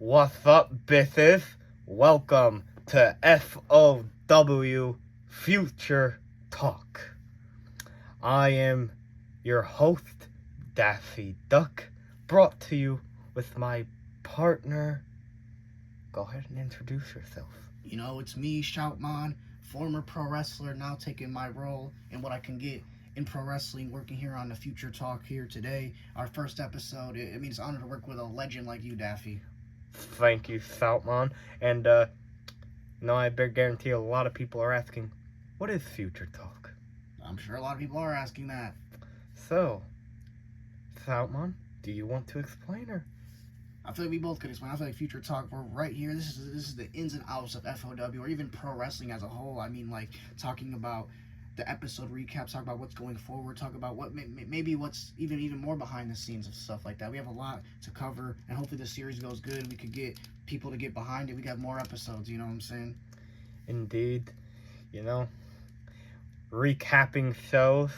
What's up, bitches? Welcome to FOW Future Talk. I am your host, Daffy Duck, brought to you with my partner. Go ahead and introduce yourself. You know, it's me, Shoutmon, former pro wrestler, now taking my role in what I can get in pro wrestling, working here on the Future Talk here today. Our first episode. It means it's an honor to work with a legend like you, Daffy. Thank you, Shoutmon. And, I better guarantee a lot of people are asking, what is Future Talk? I'm sure a lot of people are asking that. So, Shoutmon, do you want to explain her? I feel like we both could explain. I feel like Future Talk, we're right here. This is the ins and outs of FOW, or even pro wrestling as a whole. I mean, like, talking about the episode recaps, talk about what's going forward, talk about what maybe what's even more behind the scenes of stuff like that. We have a lot to cover, and hopefully the series goes good. We could get people to get behind it. We got more episodes, you know what I'm saying? Indeed. Recapping shows,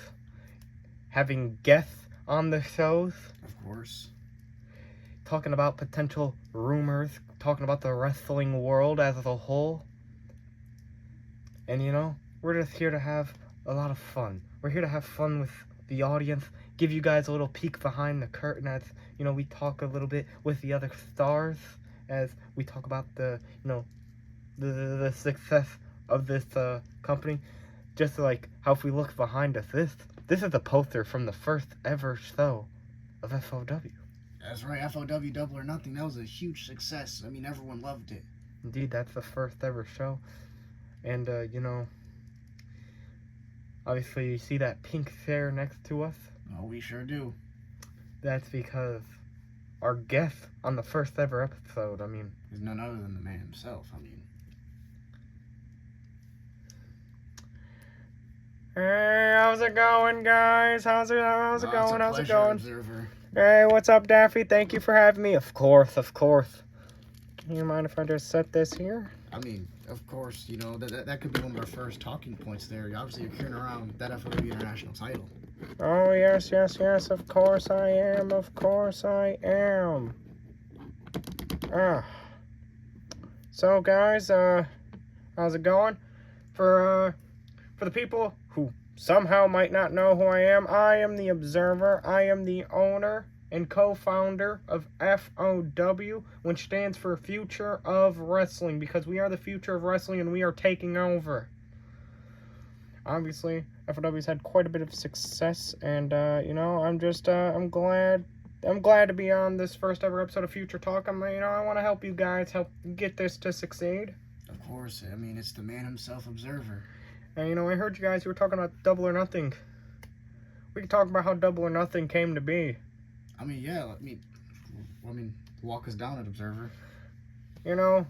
having guests on the shows, Of course. talking about potential rumors, talking about the wrestling world as a whole. And we're just here to have a lot of fun. We're here to have fun with the audience, give you guys a little peek behind the curtain as, we talk a little bit with the other stars, as we talk about the success of this company. Just like how if we look behind us, this is a poster from the first ever show of FOW. That's right, FOW Double or Nothing. That was a huge success. I mean, everyone loved it. Indeed, that's the first ever show. And, obviously you see that pink chair next to us? Oh, we sure do. That's because our guest on the first ever episode, is none other than the man himself. Hey, how's it going, guys? How's it going? How's it going? Observer. Hey, what's up, Daffy? Thank you for having me. Of course. Can you mind if I just set this here? Of course, that could be one of our first talking points there. Obviously, you're carrying around that FOW international title. Oh, yes. Of course I am. So, guys, how's it going? For the people who somehow might not know who I am the Observer. I am the owner and co-founder of FOW, which stands for Future of Wrestling, because we are the future of wrestling and we are taking over. Obviously, FOW's had quite a bit of success, and I'm glad to be on this first ever episode of Future Talk. I want to help you guys help get this to succeed. Of course, it's the man himself, Observer. And I heard you guys were talking about Double or Nothing. We can talk about how Double or Nothing came to be. Walk us down it, Observer. I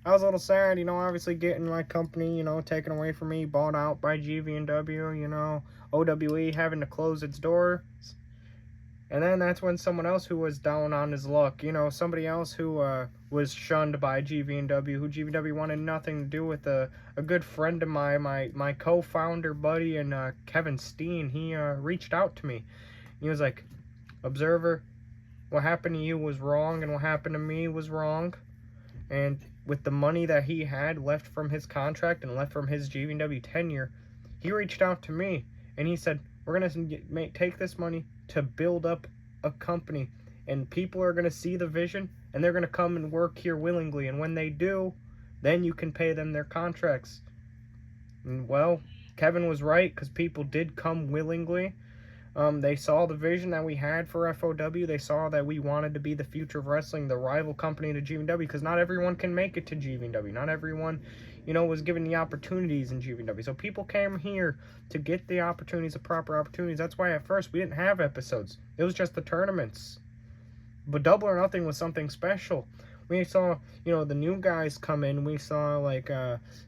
was a little sad, obviously getting my company, taken away from me, bought out by GV&W, OWE having to close its doors. And then that's when someone else who was down on his luck, somebody else who was shunned by GV&W, who GV&W wanted nothing to do with, a good friend of mine, my co-founder buddy, and Kevin Steen, he reached out to me. He was like, Observer, what happened to you was wrong, and what happened to me was wrong. And with the money that he had left from his contract and left from his GV&W tenure, he reached out to me, and he said, we're going to take this money to build up a company, and people are going to see the vision, and they're going to come and work here willingly, and when they do, then you can pay them their contracts. And, well, Kevin was right, because people did come willingly. They saw the vision that we had for FOW. They saw that we wanted to be the future of wrestling, the rival company to GV&W, because not everyone can make it to GV&W. Not everyone, was given the opportunities in GV&W. So people came here to get the opportunities, the proper opportunities. That's why at first we didn't have episodes. It was just the tournaments. But Double or Nothing was something special. We saw, the new guys come in. We saw,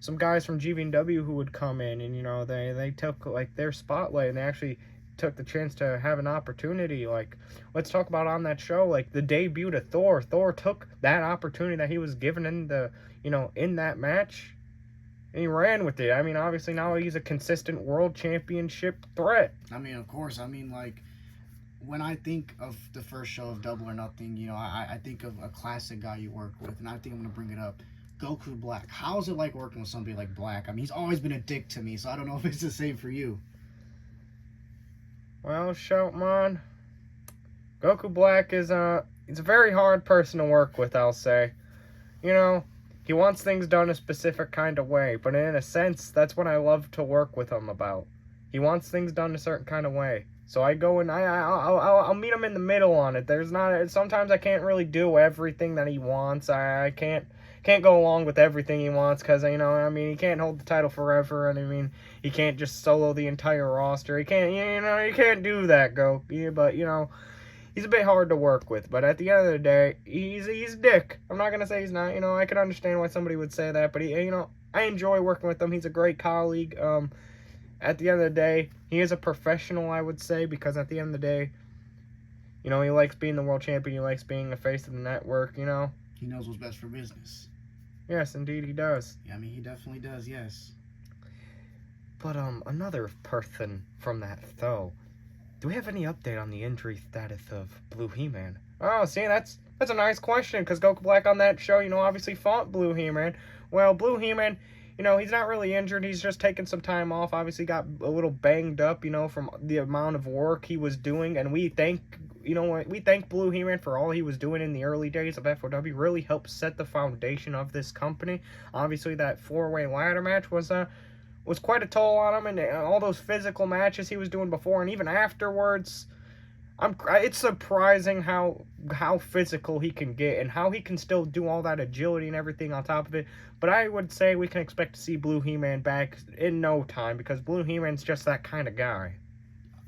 some guys from GV&W who would come in, and, they took, their spotlight, and they actually took the chance to have an opportunity. Let's talk about on that show, the debut of Thor. Thor took that opportunity that he was given in that match, and he ran with it. Obviously now he's a consistent world championship threat. Of course. when I think of the first show of Double or Nothing, you know, I think of a classic guy you work with, and I think I'm gonna bring it up. Goku Black. How's it like working with somebody like Black? I mean, he's always been a dick to me, so I don't know if it's the same for you. Well, Shoutmon, Goku Black he's a very hard person to work with, I'll say. You know, he wants things done a specific kind of way, but in a sense, that's what I love to work with him about. He wants things done a certain kind of way. So I go and I'll meet him in the middle on it. There's not sometimes I can't really do everything that he wants. I can't go along with everything he wants because you know I mean he can't hold the title forever, and I mean he can't just solo the entire roster. He can't you can't do that, Goku. But you know he's a bit hard to work with, but at the end of the day, he's a dick. I'm not gonna say he's not. You know, I can understand why somebody would say that, but I enjoy working with him. He's a great colleague. At the end of the day, he is a professional, I would say, because at the end of the day, you know, he likes being the world champion. He likes being the face of the network. You know. He knows what's best for business. Yes, indeed, he does. Yeah, I mean, he definitely does. Yes. But another person from that though. Do we have any update on the injury status of Blue He-Man? Oh, see, that's a nice question, because Goku Black on that show, you know, obviously fought Blue He-Man. Well, Blue He-Man, you know, he's not really injured. He's just taking some time off. Obviously got a little banged up, you know, from the amount of work he was doing. And we thank Blue He-Man for all he was doing in the early days of FOW. Really helped set the foundation of this company. Obviously, that four-way ladder match was quite a toll on him, and all those physical matches he was doing before and even afterwards. It's surprising how physical he can get and how he can still do all that agility and everything on top of it. But I would say we can expect to see Blue He-Man back in no time, because Blue He-Man's just that kind of guy.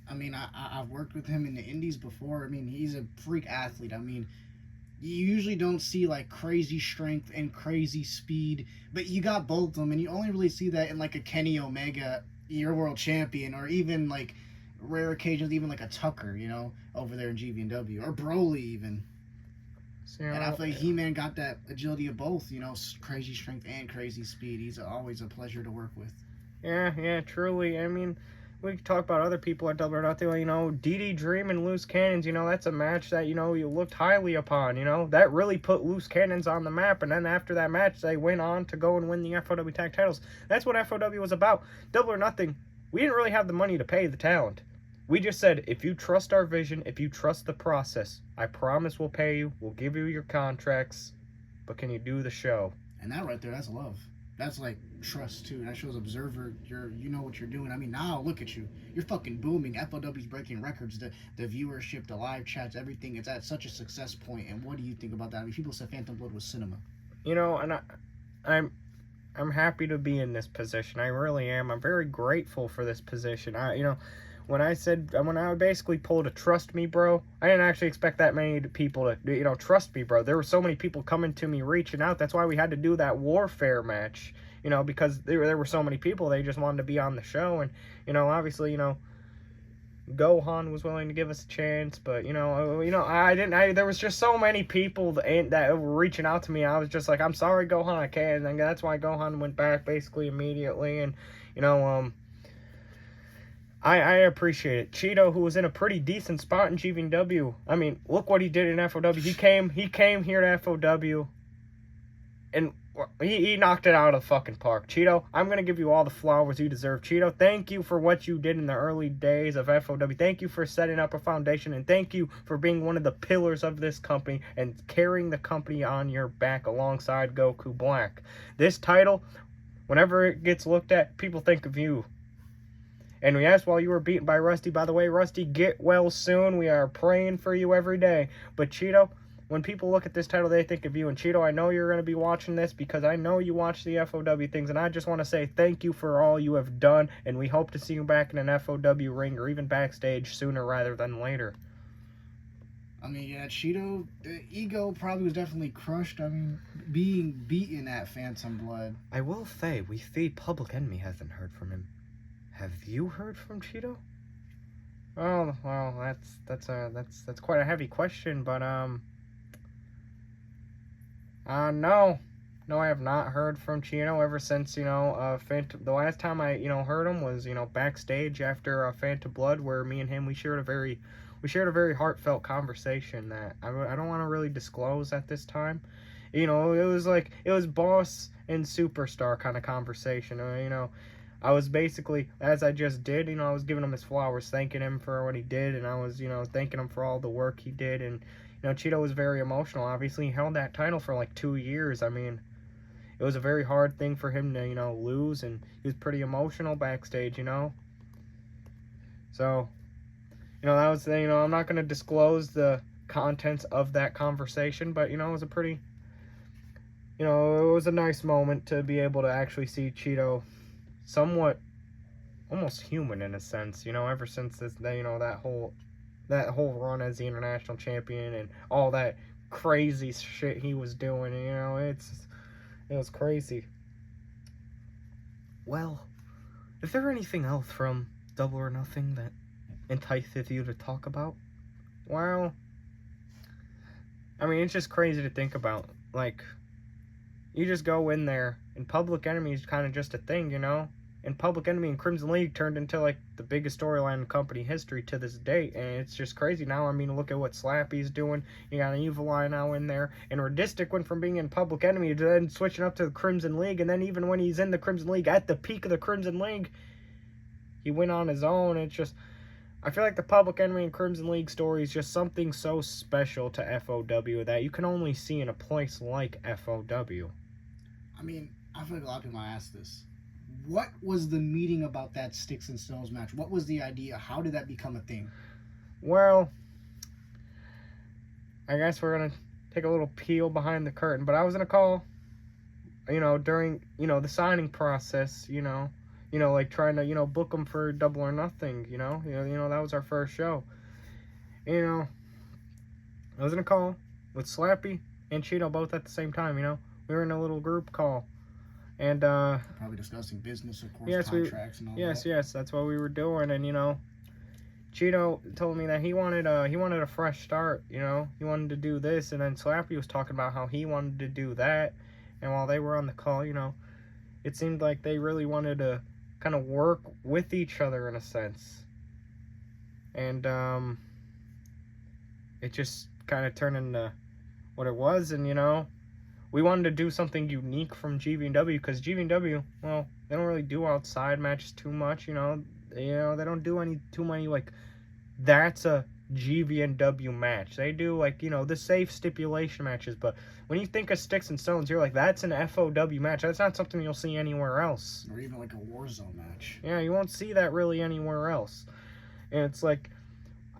I mean, I've worked with him in the indies before. I mean, he's a freak athlete. I mean, you usually don't see like crazy strength and crazy speed, but you got both of them, and you only really see that in like a Kenny Omega, your world champion, or even like rare occasions, even like a Tucker, you know, over there in GV&W, or Broly even. So, and I feel like He-Man got that agility of both, you know, crazy strength and crazy speed. He's always a pleasure to work with. Yeah, truly. I mean, we could talk about other people at Double or Nothing, you know, DD Dream and Loose Cannons, you know, that's a match that, you know, you looked highly upon, you know. That really put Loose Cannons on the map, and then after that match, they went on to go and win the FOW tag titles. That's what FOW was about. Double or Nothing, we didn't really have the money to pay the talent. We just said, if you trust our vision, if you trust the process, I promise we'll pay you, we'll give you your contracts, but can you do the show? And that right there, that's love. That's like trust too. That shows Observer, you know what you're doing. I mean, now look at you. You're fucking booming. FOW's breaking records. The viewership, the live chats, everything. It's at such a success point. And what do you think about that? I mean, people said Phantom Blood was cinema. You know, and I'm happy to be in this position. I really am. I'm very grateful for this position. When I basically pulled a trust me, bro, I didn't actually expect that many people to, you know, trust me, bro. There were so many people coming to me, reaching out. That's why we had to do that Warfare match, you know, because there were so many people. They just wanted to be on the show. And, you know, obviously, you know, Gohan was willing to give us a chance, but, there was just so many people that were reaching out to me. I was just like, I'm sorry, Gohan, I can't. And that's why Gohan went back basically immediately. And, you know, I appreciate it. Cheeto, who was in a pretty decent spot in GV&W. I mean, look what he did in FOW. He came here to FOW, and he knocked it out of the fucking park. Cheeto, I'm going to give you all the flowers you deserve. Cheeto, thank you for what you did in the early days of FOW. Thank you for setting up a foundation, and thank you for being one of the pillars of this company and carrying the company on your back alongside Goku Black. This title, whenever it gets looked at, people think of you. And yes, while you were beaten by Rusty, by the way, Rusty, get well soon. We are praying for you every day. But Cheeto, when people look at this title, they think of you. And Cheeto, I know you're going to be watching this because I know you watch the FOW things. And I just want to say thank you for all you have done. And we hope to see you back in an FOW ring or even backstage sooner rather than later. I mean, yeah, Cheeto, the ego probably was definitely crushed. I mean, being beaten at Phantom Blood. I will say, we see Public Enemy hasn't heard from him. Have you heard from Cheeto? Oh, well, that's quite a heavy question, but no, I have not heard from Cheeto ever since, you know, the last time I, you know, heard him was, you know, backstage after Phantom Blood, where me and him, we shared a very we shared a very heartfelt conversation that I don't want to really disclose at this time. You know, it was boss and superstar kind of conversation. You know, I was basically, as I just did, you know, I was giving him his flowers, thanking him for what he did, and I was, you know, thanking him for all the work he did. And you know, Cheeto was very emotional. Obviously, he held that title for like 2 years. I mean, it was a very hard thing for him to, you know, lose, and he was pretty emotional backstage, you know. So, you know, that was, you know, I'm not going to disclose the contents of that conversation, but, you know, it was a pretty, you know, it was a nice moment to be able to actually see Cheeto somewhat almost human in a sense, you know, ever since this, you know, that whole run as the international champion and all that crazy shit he was doing, you know, it was crazy. Well, is there anything else from Double or Nothing that entices you to talk about? Well, I mean, it's just crazy to think about. Like, you just go in there, and Public Enemy is kind of just a thing, you know? And Public Enemy and Crimson League turned into, like, the biggest storyline in company history to this date, and it's just crazy now. I mean, look at what Slappy's doing. You got an Evil Eye now in there, and Radistic went from being in Public Enemy to then switching up to the Crimson League, and then even when he's in the Crimson League, at the peak of the Crimson League, he went on his own. It's just, I feel like the Public Enemy and Crimson League story is just something so special to FOW that you can only see in a place like FOW. I mean, I feel like a lot of people might ask this. What was the meeting about that Sticks and Stones match? What was the idea? How did that become a thing? Well, I guess we're going to take a little peel behind the curtain, but I was going to call, you know, during, you know, the signing process, you know, like trying to, you know, book them for Double or Nothing, you know, that was our first show. You know, I was going to call with Slappy and Cheeto both at the same time, you know. We were in a little group call. And probably discussing business, of course, contracts and all that. Yes, that's what we were doing. And you know, Cheeto told me that he wanted a fresh start. You know, he wanted to do this, and then Slappy was talking about how he wanted to do that. And while they were on the call, you know, it seemed like they really wanted to kind of work with each other in a sense. And it just kind of turned into what it was. And you know, we wanted to do something unique from GV&W because GV&W, well, they don't really do outside matches too much, you know. They don't do too many, like, that's a GV&W match. They do, like, you know, the safe stipulation matches, but when you think of Sticks and Stones, you're like, that's an FOW match. That's not something you'll see anywhere else. Or even, like, a Warzone match. Yeah, you won't see that really anywhere else. And it's like,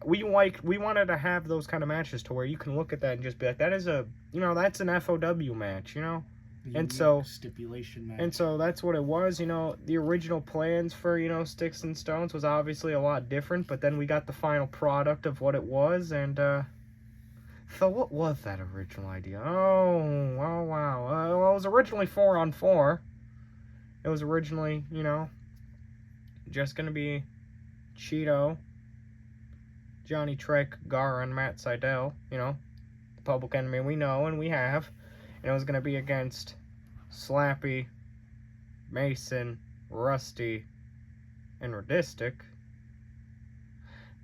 we wanted to have those kind of matches to where you can look at that and just be like, that is a, you know, that's an FOW match, you know. And so stipulation match. And so that's what it was, you know. The original plans for, you know, Sticks and Stones was obviously a lot different, but then we got the final product of what it was. And so what was that original idea? Oh wow. Well, it was originally 4-on-4. It was originally, you know, just gonna be Cheeto, Johnny Trek, Gara, and Matt Sydal, you know, the Public Enemy we know and we have. And it was going to be against Slappy, Mason, Rusty, and Radistic.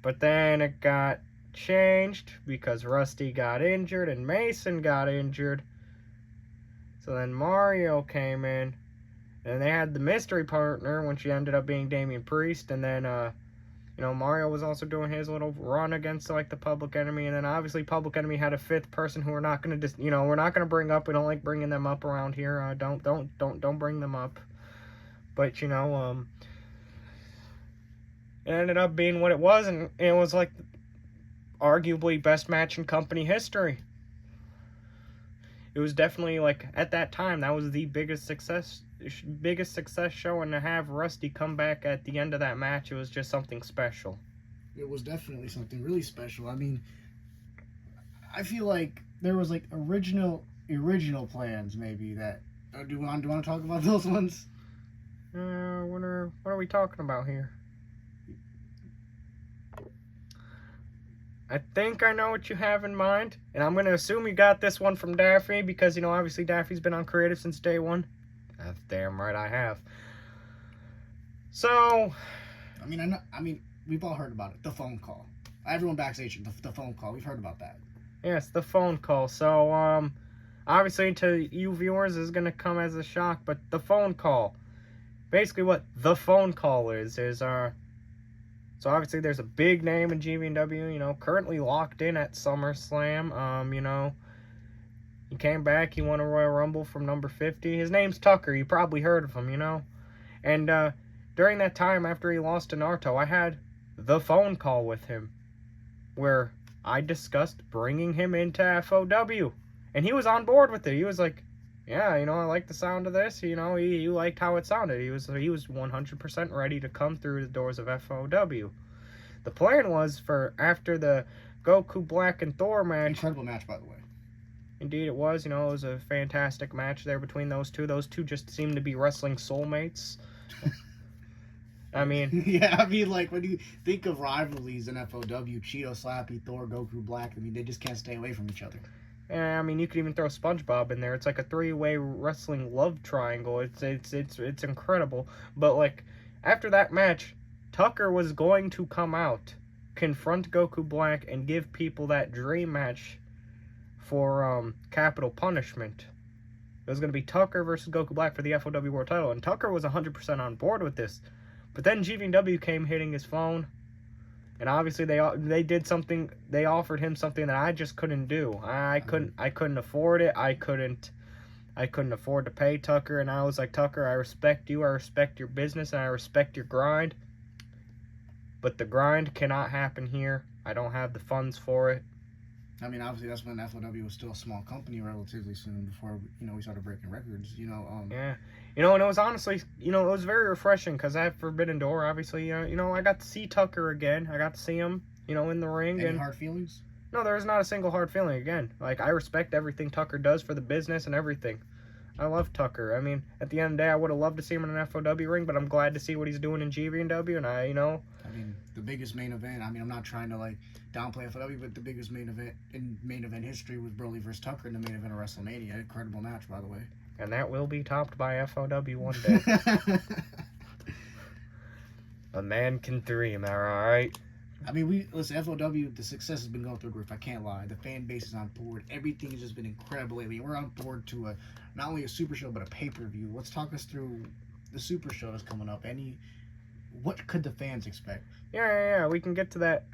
But then it got changed because Rusty got injured and Mason got injured. So then Mario came in. And they had the mystery partner, which ended up being Damian Priest. And then, you know, Mario was also doing his little run against, like, the Public Enemy. And then, obviously, Public Enemy had a fifth person who we're not going to, you know, we're not going to bring up. We don't like bringing them up around here. Don't bring them up. But, you know, it ended up being what it was. And it was, like, arguably best match in company history. It was definitely, like, at that time, that was the biggest success show, and to have Rusty come back at the end of that match, it was just something special. It was definitely something really special. I mean, I feel like there was, like, original plans maybe that do you want to talk about those ones? What are we talking about here? I think I know what you have in mind, and I'm going to assume you got this one from Daffy because, you know, obviously Daffy's been on creative since day one. That's damn right I have. So, I mean, we've all heard about it. The phone call. Everyone backstage, the phone call. We've heard about that. Yes, the phone call. So, obviously to you viewers is gonna come as a shock, but the phone call. Basically what the phone call is so obviously there's a big name in GVW, you know, currently locked in at SummerSlam. You know, he came back, he won a Royal Rumble from number 50. His name's Tucker, you probably heard of him, you know. And during that time after he lost to Naruto, I had the phone call with him where I discussed bringing him into FOW. And he was on board with it. He was like, yeah, you know, I like the sound of this. You know, he liked how it sounded. He was 100% ready to come through the doors of FOW. The plan was for after the Goku Black and Thor match. Incredible match, by the way. Indeed, it was. You know, it was a fantastic match there between those two. Those two just seemed to be wrestling soulmates. I mean, yeah, I mean, like when you think of rivalries in FOW, Cheeto, Slappy, Thor, Goku, Black, I mean, they just can't stay away from each other. I mean, you could even throw SpongeBob in there. It's like a three-way wrestling love triangle. It's incredible. But like after that match, Tucker was going to come out, confront Goku Black, and give people that dream match for capital punishment. It was going to be Tucker versus Goku Black for the FOW World Title, and Tucker was 100% on board with this. But then GVW came hitting his phone, and obviously they did something. They offered him something that I just couldn't do. I couldn't afford it. I couldn't afford to pay Tucker, and I was like, Tucker, I respect you. I respect your business, and I respect your grind. But the grind cannot happen here. I don't have the funds for it. I mean, obviously, that's when FOW was still a small company relatively soon before, you know, we started breaking records, you know. Yeah. You know, and it was honestly, you know, it was very refreshing because I had Forbidden Door, obviously. You know, I got to see Tucker again. I got to see him, you know, in the ring. Any hard feelings? No, there was not a single hard feeling again. Like, I respect everything Tucker does for the business and everything. I love Tucker. I mean, at the end of the day, I would have loved to see him in an FOW ring, but I'm glad to see what he's doing in GVW, and I mean, the biggest main event, I mean, I'm not trying to, like, downplay FOW, but the biggest main event in main event history was Broly versus Tucker in the main event of WrestleMania. Incredible match, by the way. And that will be topped by FOW one day. A man can dream, am I right? I mean, listen, FOW, the success has been going through the roof. I can't lie. The fan base is on board. Everything has just been incredible lately. We're on board to not only a super show, but a pay-per-view. Let's talk us through the super show that's coming up. What could the fans expect? Yeah. We can get to that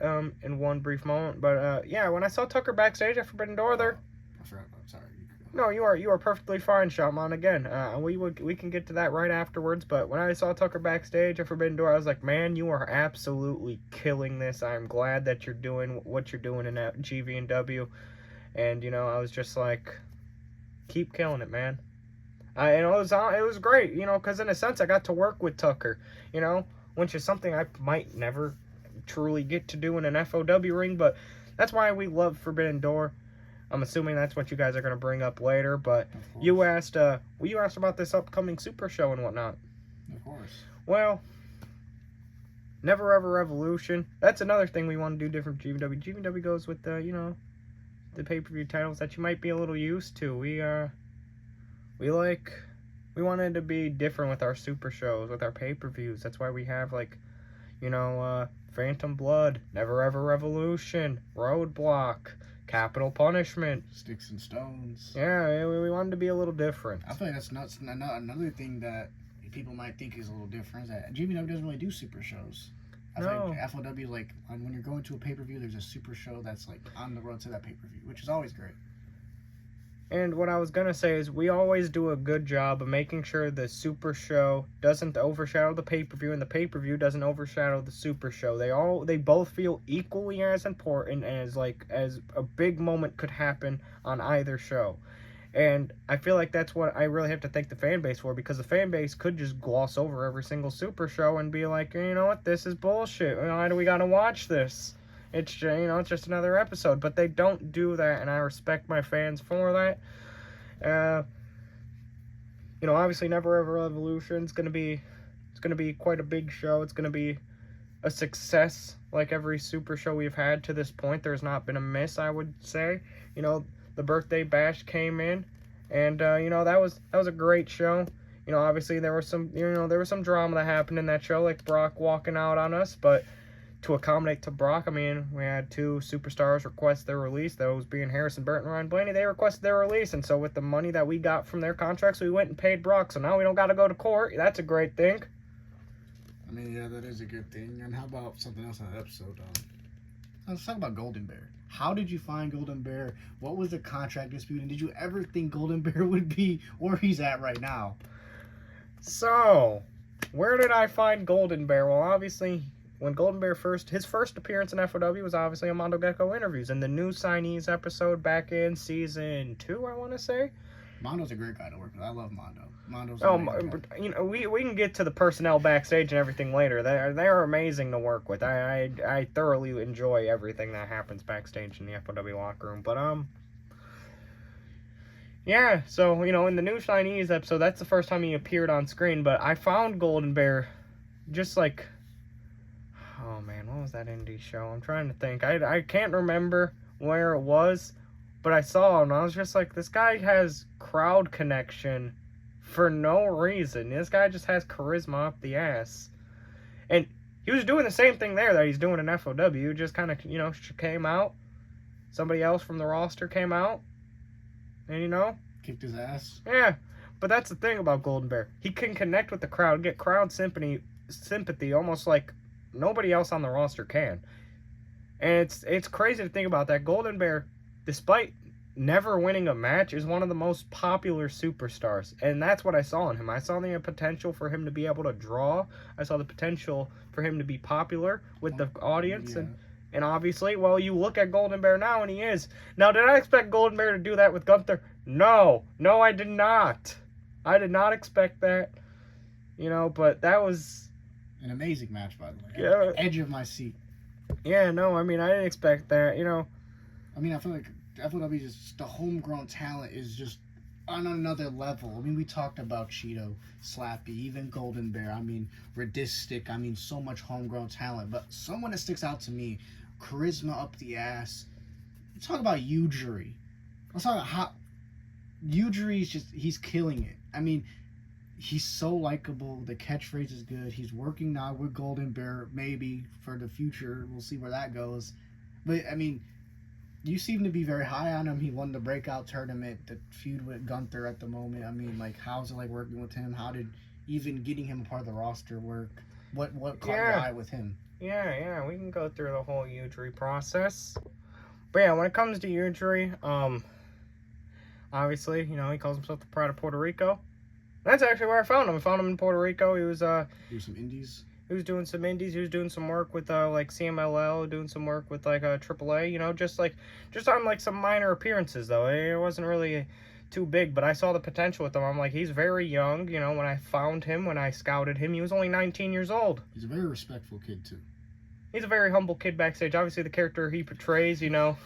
in one brief moment. But yeah, when I saw Tucker backstage at Forbidden Door there. I forgot. I'm sorry. No, you are perfectly fine, Shoutmon. Again, we can get to that right afterwards. But when I saw Tucker backstage at Forbidden Door, I was like, man, you are absolutely killing this. I'm glad that you're doing what you're doing in that GV&W. And you know, I was just like, keep killing it, man. And it was great, you know, because in a sense, I got to work with Tucker, you know, which is something I might never truly get to do in an FOW ring. But that's why we love Forbidden Door. I'm assuming that's what you guys are going to bring up later, but you asked about this upcoming Super Show and whatnot. Of course. Well, Never Ever Revolution. That's another thing we want to do different from GVW. GVW goes with you know, the pay-per-view titles that you might be a little used to. We wanted to be different with our Super Shows, with our pay-per-views. That's why we have, like, you know, Phantom Blood, Never Ever Revolution, Roadblock, Capital Punishment, Sticks and Stones. Yeah, we wanted to be a little different. I feel like that's nuts. Another thing that people might think is a little different is that GVW doesn't really do super shows. I feel like FOW is like, when you're going to a pay-per-view, there's a super show that's like on the road to that pay-per-view, which is always great. And what I was going to say is we always do a good job of making sure the Super Show doesn't overshadow the pay-per-view, and the pay-per-view doesn't overshadow the Super Show. They both feel equally as important as a big moment could happen on either show. And I feel like that's what I really have to thank the fan base for, because the fan base could just gloss over every single Super Show and be like, you know what, this is bullshit. Why do we got to watch this? It's, you know, it's just another episode. But they don't do that, and I respect my fans for that. You know, obviously Never Ever Revolution is going to be quite a big show. It's going to be a success like every Super Show we've had to this point. There's not been a miss, I would say. You know, the Birthday Bash came in, and you know, that was a great show. You know, obviously there was some drama that happened in that show, like Brock walking out on us, but to accommodate to Brock. I mean, we had two superstars request their release, those being Harrison Burton and Ryan Blaney. They requested their release, and so with the money that we got from their contracts, we went and paid Brock. So now we don't got to go to court. That's a great thing. I mean, yeah, that is a good thing. And how about something else on that episode? Let's talk about Golden Bear. How did you find Golden Bear? What was the contract dispute? And did you ever think Golden Bear would be where he's at right now? So, where did I find Golden Bear? Well, obviously, when Golden Bear his first appearance in FOW was obviously on Mondo Gecko Interviews in the new signees episode back in season 2, I want to say. Mondo's a great guy to work with. I love Mondo. You know, we can get to the personnel backstage and everything later. They are amazing to work with. I thoroughly enjoy everything that happens backstage in the FOW locker room. But yeah. So you know, in the new Chinese episode, that's the first time he appeared on screen. But I found Golden Bear, just like, oh man, what was that indie show? I'm trying to think. I can't remember where it was, but I saw him and I was just like, this guy has crowd connection for no reason. This guy just has charisma up the ass. And he was doing the same thing there that he's doing in FOW. Just kind of, you know, came out. Somebody else from the roster came out. And, you know. Kicked his ass. Yeah. But that's the thing about Golden Bear. He can connect with the crowd, get crowd sympathy almost like nobody else on the roster can. And it's crazy to think about that. Golden Bear, despite never winning a match, is one of the most popular superstars, and that's what I saw in him. I saw the potential for him to be able to draw. I saw the potential for him to be popular with the audience, yeah. and obviously, well, you look at Golden Bear now, and he is. Now, did I expect Golden Bear to do that with Gunther? No, I did not. I did not expect that, you know, but that was an amazing match, by the way. Yeah. Edge of my seat. Yeah, no, I mean, I didn't expect that, you know. I mean, I feel like FOW just, the homegrown talent is just on another level. I mean, we talked about Cheeto, Slappy, even Golden Bear. I mean, Radistic. I mean, so much homegrown talent. But someone that sticks out to me, charisma up the ass. Let's talk about Yujiri. Let's talk about how Yujiri is just, he's killing it. I mean, he's so likable. The catchphrase is good. He's working now with Golden Bear, maybe for the future. We'll see where that goes. But, I mean, you seem to be very high on him. He won the breakout tournament, the feud with Gunther at the moment. I mean, like, how's it like working with him? How did even getting him a part of the roster work? What caught your eye with him? Yeah, we can go through the whole Yujiri process. But yeah, when it comes to Yujiri, obviously, you know, he calls himself the Pride of Puerto Rico. That's actually where I found him. I found him in Puerto Rico. He was do some indies. He was doing some indies. He was doing some work with like CMLL, doing some work with like AAA. You know, just on like some minor appearances though. It wasn't really too big, but I saw the potential with him. I'm like, he's very young. You know, when I found him, when I scouted him, he was only 19 years old. He's a very respectful kid too. He's a very humble kid backstage. Obviously, the character he portrays, you know,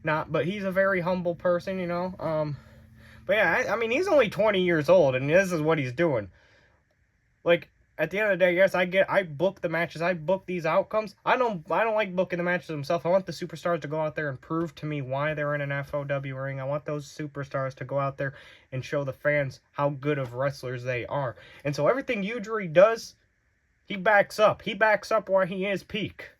but he's a very humble person. You know, but yeah, I mean, he's only 20 years old, and this is what he's doing. Like, at the end of the day, yes, I book the matches. I book these outcomes. I don't like booking the matches themselves. I want the superstars to go out there and prove to me why they're in an FOW ring. I want those superstars to go out there and show the fans how good of wrestlers they are. And so everything Yujiri does, he backs up. He backs up where he is peak.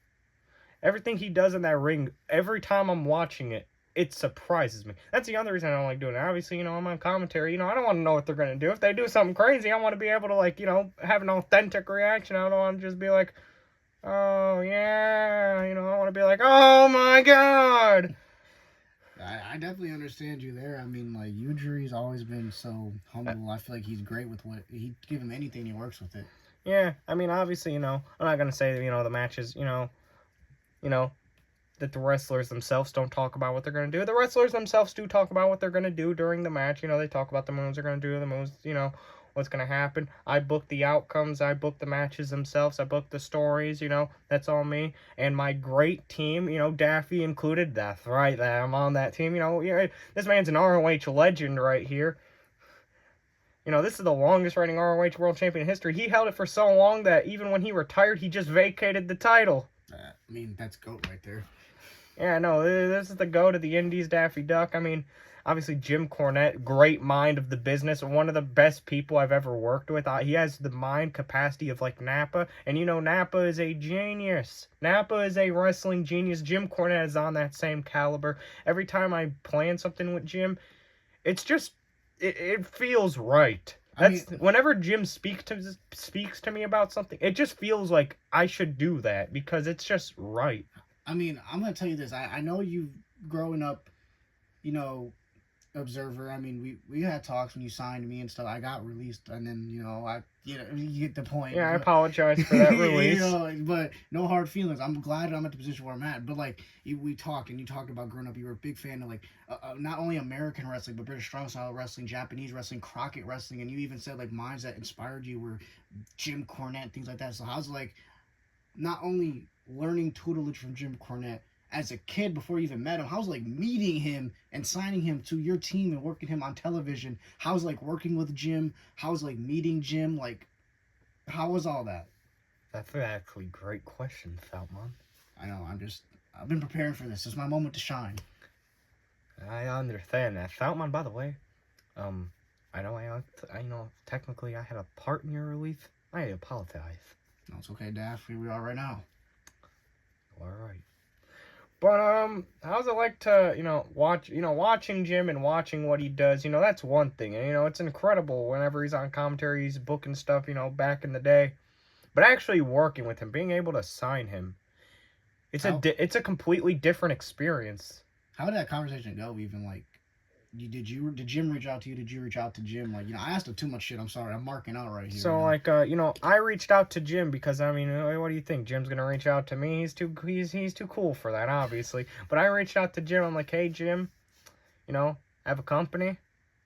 Everything he does in that ring, every time I'm watching it, it surprises me. That's the other reason I don't like doing it. Obviously, you know, I'm on commentary. You know, I don't want to know what they're going to do. If they do something crazy, I want to be able to, like, you know, have an authentic reaction. I don't want to just be like, oh, yeah. You know, I want to be like, oh, my God. I definitely understand you there. I mean, like, Yujiri's always been so humble. I feel like he's great with what, he'd give him anything, he works with it. Yeah, I mean, obviously, you know, I'm not going to say, you know, the matches, you know, that the wrestlers themselves don't talk about what they're going to do. The wrestlers themselves do talk about what they're going to do during the match. You know, they talk about the moves they're going to do, the moves, you know, what's going to happen. I book the outcomes. I book the matches themselves. I book the stories, you know, that's all me. And my great team, you know, Daffy included. That's right, I'm on that team. You know, this man's an ROH legend right here. You know, this is the longest reigning ROH World Champion in history. He held it for so long that even when he retired, he just vacated the title. I mean, that's GOAT right there. Yeah, no, this is the go to the Indies, Daffy Duck. I mean, Obviously, Jim Cornette, great mind of the business, one of the best people I've ever worked with. He has the mind capacity of like Nappa, and Nappa is a genius. Nappa is a wrestling genius. Jim Cornette is on that same caliber. Every time I plan something with Jim, it's just it feels right. Whenever Jim speaks to me about something, it just feels like I should do that because it's just right. I mean, I'm gonna tell you this. I know you growing up, observer. I mean, we had talks when you signed me and stuff. I got released, and then you get the point. Yeah, I apologize for that release. But no hard feelings. I'm glad I'm at the position where I'm at. But like we talked, and you talked about growing up. You were a big fan of like not only American wrestling, but British strong style wrestling, Japanese wrestling, Crockett wrestling, and you even said like minds that inspired you were Jim Cornette, things like that. So I was like, not only learning tutelage from Jim Cornette as a kid before you even met him. How's like meeting him and signing him to your team and working him on television? How's like working with Jim? How's like meeting Jim? Like, how was all that? That's actually a great question, Shoutmon. I know. I've been preparing for this. It's my moment to shine. I understand that, Shoutmon. By the way, I know technically I had a part in your release. I apologize. No, it's okay, Daffy. Here we are right now. All right. But how's it like to watching Jim and watching what he does? That's one thing, and it's incredible whenever he's on commentary, he's booking stuff, back in the day. But actually working with him, being able to sign him, it's a completely different experience. How did that conversation go? Even like, did Jim reach out to you? Did you reach out to Jim? Like, I asked him too much shit. I'm sorry. I'm marking out right here. So like, I reached out to Jim because what do you think? Jim's gonna reach out to me? He's too cool for that, obviously. But I reached out to Jim. I'm like, hey Jim, I have a company.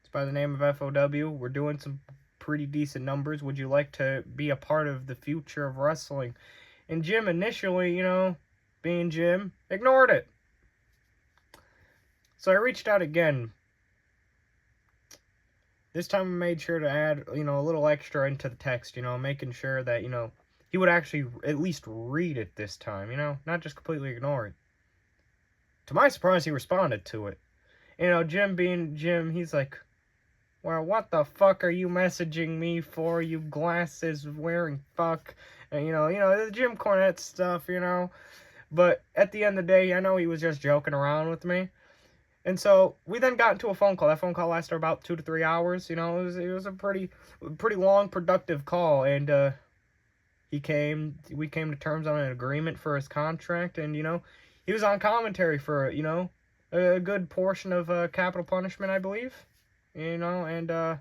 It's by the name of FOW. We're doing some pretty decent numbers. Would you like to be a part of the future of wrestling? And Jim initially, being Jim, ignored it. So I reached out again. This time I made sure to add, a little extra into the text, making sure that, he would actually at least read it this time, not just completely ignore it. To my surprise, he responded to it. Jim being Jim, he's like, well, what the fuck are you messaging me for, you glasses wearing fuck? And, the Jim Cornette stuff, But at the end of the day, I know he was just joking around with me. And so we then got into a phone call. That phone call lasted about 2 to 3 hours. It was a pretty long, productive call. And we came to terms on an agreement for his contract. And he was on commentary for a good portion of Capital Punishment, I believe. And I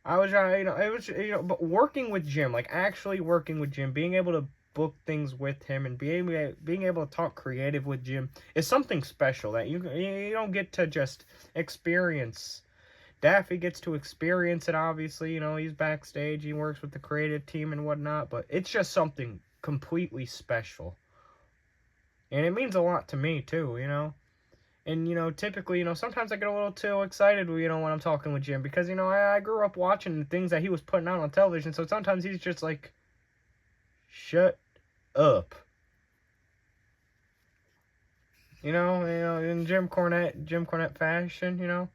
was it was but working with Jim, like actually working with Jim, being able to book things with him and being able to talk creative with Jim is something special that you don't get to just experience. Daffy gets to experience it, obviously. He's backstage, he works with the creative team and whatnot, but it's just something completely special. And it means a lot to me too, And typically, sometimes I get a little too excited, when I'm talking with Jim because I grew up watching the things that he was putting out on television, so sometimes he's just like, shut up. In Jim Cornette fashion,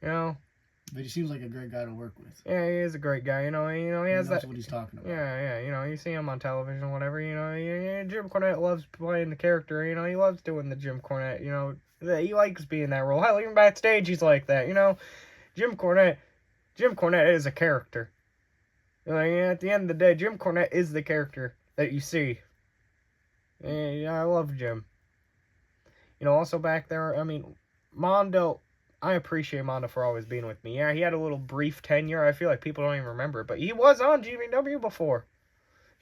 But he seems like a great guy to work with. Yeah, he is a great guy. He has That's that. what he's talking about. Yeah. You see him on television, or whatever. Jim Cornette loves playing the character. He loves doing the Jim Cornette. He likes being that role. Hell, even backstage, he's like that. Jim Cornette is a character. At the end of the day, Jim Cornette is the character that you see. I love Jim. Also back there, Mondo, I appreciate Mondo for always being with me. Yeah, he had a little brief tenure. I feel like people don't even remember it, but he was on GVW before.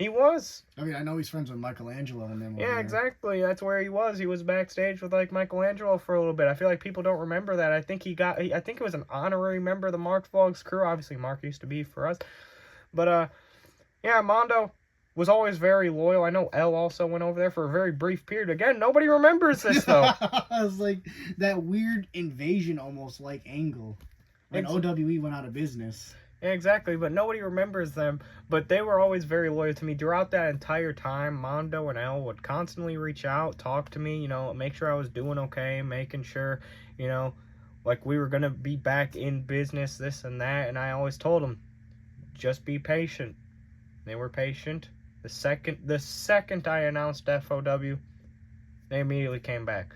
He was. I know he's friends with Michelangelo and them. Yeah, exactly. That's where he was. He was backstage with like Michelangelo for a little bit. I feel like people don't remember that. I think he was an honorary member of the Mark Vlogs crew. Obviously, Mark used to be for us. But, yeah, Mondo was always very loyal. I know L also went over there for a very brief period. Again, nobody remembers this, though. It's like that weird invasion almost like angle when OWE went out of business. Yeah, exactly, but nobody remembers them. But they were always very loyal to me. Throughout that entire time, Mondo and L would constantly reach out, talk to me, make sure I was doing okay, making sure, you know, like we were gonna be back in business, this and that, and I always told them, just be patient. They were patient. The second I announced FOW, they immediately came back.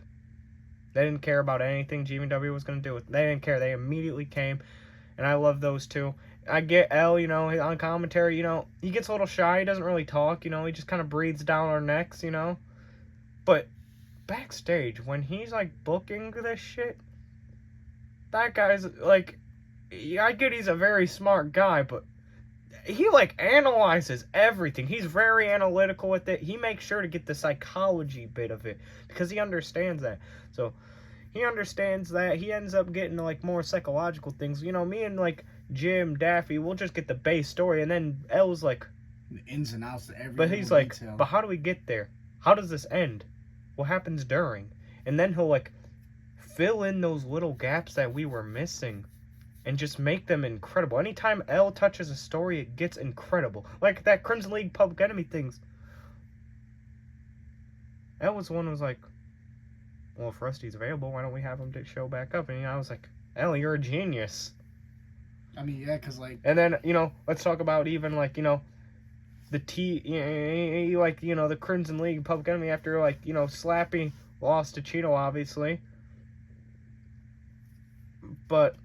They didn't care about anything GVW was going to do. They didn't care. They immediately came, and I love those two. I get L, you know, on commentary, you know, he gets a little shy. He doesn't really talk, you know. He just kind of breathes down our necks, you know. But backstage, when he's, like, booking this shit, that guy's, like, I get he's a very smart guy, but he, like, analyzes everything. He's very analytical with it. He makes sure to get the psychology bit of it because he understands that. So he understands that. He ends up getting, like, more psychological things. You know, me and, like, Jim, Daffy, we'll just get the base story, and then L's like, the ins and outs of every but he's little like, detail. but how do we get there? How does this end? What happens during? And then he'll, like, fill in those little gaps that we were missing and just make them incredible. Anytime L touches a story, it gets incredible. Like that Crimson League Public Enemy things. L was the one who was like, well, if Rusty's available, why don't we have him to show back up? And you know, I was like, L, you're a genius. I mean, yeah, because, like... And then, you know, let's talk about even, like, you know, the like, you know, the Crimson League Public Enemy after, like, you know, Slappy lost to Cheeto, obviously. But,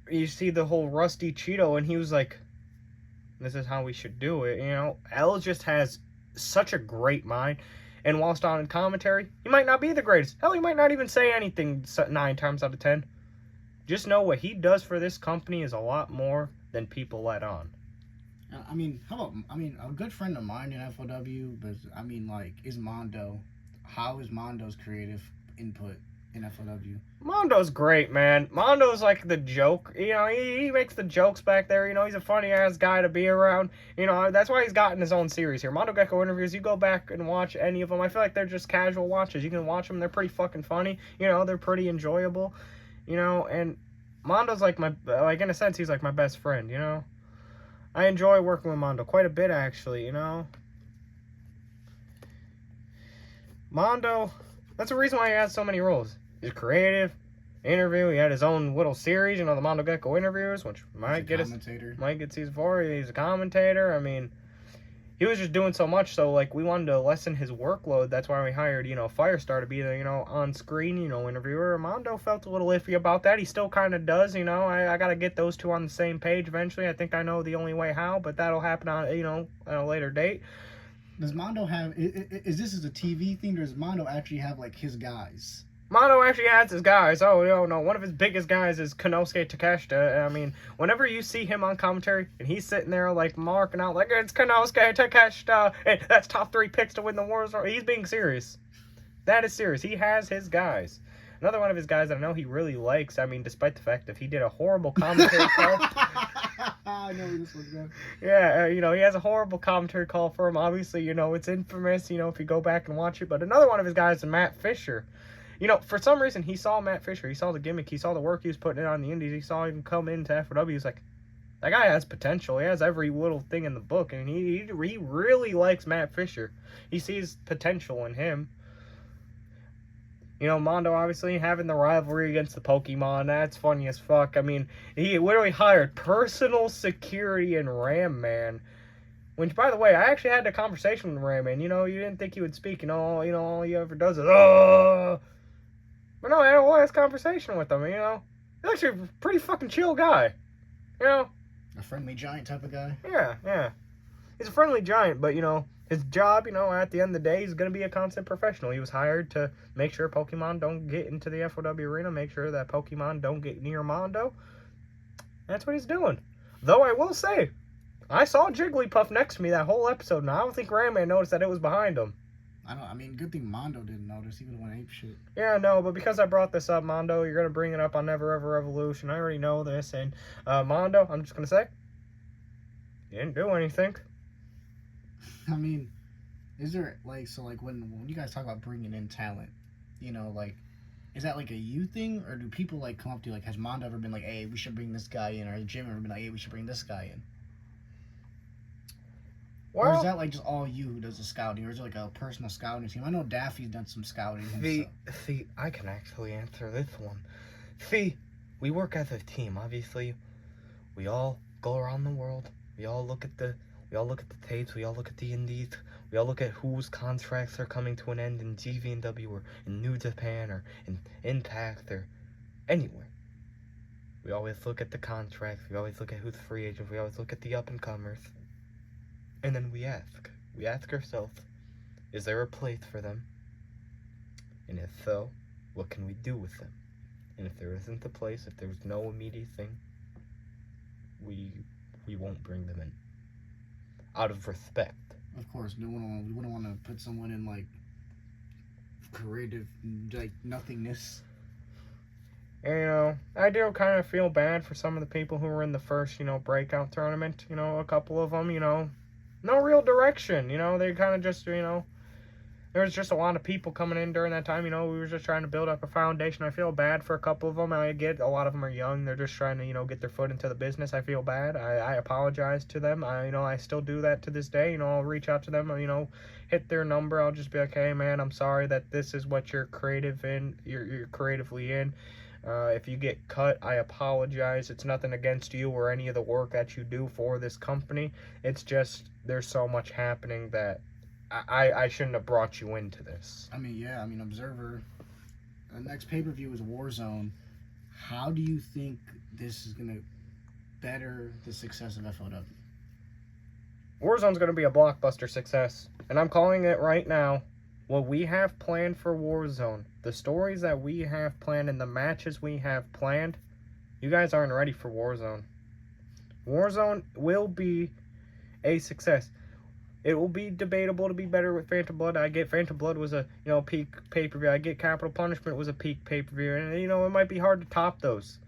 you see the whole Rusty Cheeto, and he was like, this is how we should do it, you know. L just has such a great mind, and whilst on commentary, he might not be the greatest. Hell, he might not even say anything 9 times out of 10. Just know what he does for this company is a lot more than people let on. I mean, a good friend of mine in FOW, but, I mean, like, is Mondo. How is Mondo's creative input in FOW? Mondo's great, man. Mondo's like the joke. You know, he makes the jokes back there. You know, he's a funny-ass guy to be around. You know, that's why he's gotten his own series here. Mondo Gecko interviews, you go back and watch any of them. I feel like they're just casual watches. You can watch them. They're pretty fucking funny. You know, they're pretty enjoyable. You know, and Mondo's like in a sense, he's like my best friend, you know. I enjoy working with Mondo quite a bit, actually, you know. Mondo, that's the reason why he has so many roles. He's creative, interview. He had his own little series, you know, the Mondo Gecko interviews, which might get season 4. He's a commentator. I mean, he was just doing so much, so, like, we wanted to lessen his workload. That's why we hired, you know, Firestar to be the, you know, on-screen, you know, interviewer. Mondo felt a little iffy about that. He still kind of does, you know. I got to get those two on the same page eventually. I think I know the only way how, but that'll happen on, you know, at a later date. Does Mondo have... Is this a TV thing, or does Mondo actually have, like, his guys? Mondo actually has his guys. Oh, no. One of his biggest guys is Konosuke Takeshita. I mean, whenever you see him on commentary, and he's sitting there, like, marking out, like, it's Konosuke Takeshita, and that's top 3 picks to win the Warzone. He's being serious. That is serious. He has his guys. Another one of his guys that I know he really likes, I mean, despite the fact that he did a horrible commentary call. I know where this one's going. Yeah, you know, he has a horrible commentary call for him. Obviously, you know, it's infamous, you know, if you go back and watch it. But another one of his guys is Matt Fisher. You know, for some reason, he saw Matt Fisher. He saw the gimmick. He saw the work he was putting in on the indies. He saw him come into FOW. He was like, that guy has potential. He has every little thing in the book. And he really likes Matt Fisher. He sees potential in him. You know, Mondo, obviously, having the rivalry against the Pokemon, that's funny as fuck. I mean, he literally hired personal security in Ram Man. Which, by the way, I actually had a conversation with Ram Man. You know, you didn't think he would speak. You know, all he ever does is, But no, I had a whole ass conversation with him, you know. He's actually a pretty fucking chill guy. You know? A friendly giant type of guy? Yeah. He's a friendly giant, but, you know, his job, you know, at the end of the day, he's going to be a constant professional. He was hired to make sure Pokemon don't get into the FOW arena, make sure that Pokemon don't get near Mondo. That's what he's doing. Though I will say, I saw Jigglypuff next to me that whole episode, and I don't think Rayman noticed that it was behind him. I mean, good thing Mondo didn't notice. He would have went ape shit. Yeah, no, but because I brought this up, Mondo, you're going to bring it up on Never Ever Revolution. I already know this. And, Mondo, I'm just going to say, you didn't do anything. I mean, is there, like, so, like, when you guys talk about bringing in talent, you know, like, is that, like, a you thing? Or do people, like, come up to you, like, has Mondo ever been like, hey, we should bring this guy in? Or has Jim ever been like, hey, we should bring this guy in? Or is Well, that like just all you who does the scouting, or is it like a personal scouting team? I know Daffy's done some scouting himself. I can actually answer this one. See, we work as a team. Obviously, we all go around the world. We all look at the tapes. We all look at the indies. We all look at whose contracts are coming to an end in GV&W or in New Japan or in Impact or anywhere. We always look at the contracts. We always look at who's free agent. We always look at the up and comers. And then we ask ourselves, is there a place for them? And if so, what can we do with them? And if there isn't a place, if there's no immediate thing, we won't bring them in. Out of respect. Of course, we wouldn't want to put someone in like creative, like nothingness. And, I do kind of feel bad for some of the people who were in the first, breakout tournament. A couple of them, no real direction. They kind of just, there was just a lot of people coming in during that time. We were just trying to build up a foundation. I feel bad for a couple of them. I get a lot of them are young. They're just trying to, get their foot into the business. I feel bad. I apologize to them. I still do that to this day. I'll reach out to them, hit their number. I'll just be like, hey, man, I'm sorry that this is what you're you're creatively in. If you get cut, I apologize. It's nothing against you or any of the work that you do for this company. It's just there's so much happening that I shouldn't have brought you into this. Observer. The next pay-per-view is Warzone. How do you think this is going to better the success of FOW? Warzone's going to be a blockbuster success, and I'm calling it right now. What we have planned for Warzone, the stories that we have planned and the matches we have planned, you guys aren't ready for Warzone. Warzone will be a success. It will be debatable to be better with Phantom Blood. I get Phantom Blood was a peak pay-per-view. I get Capital Punishment was a peak pay-per-view, and it might be hard to top those.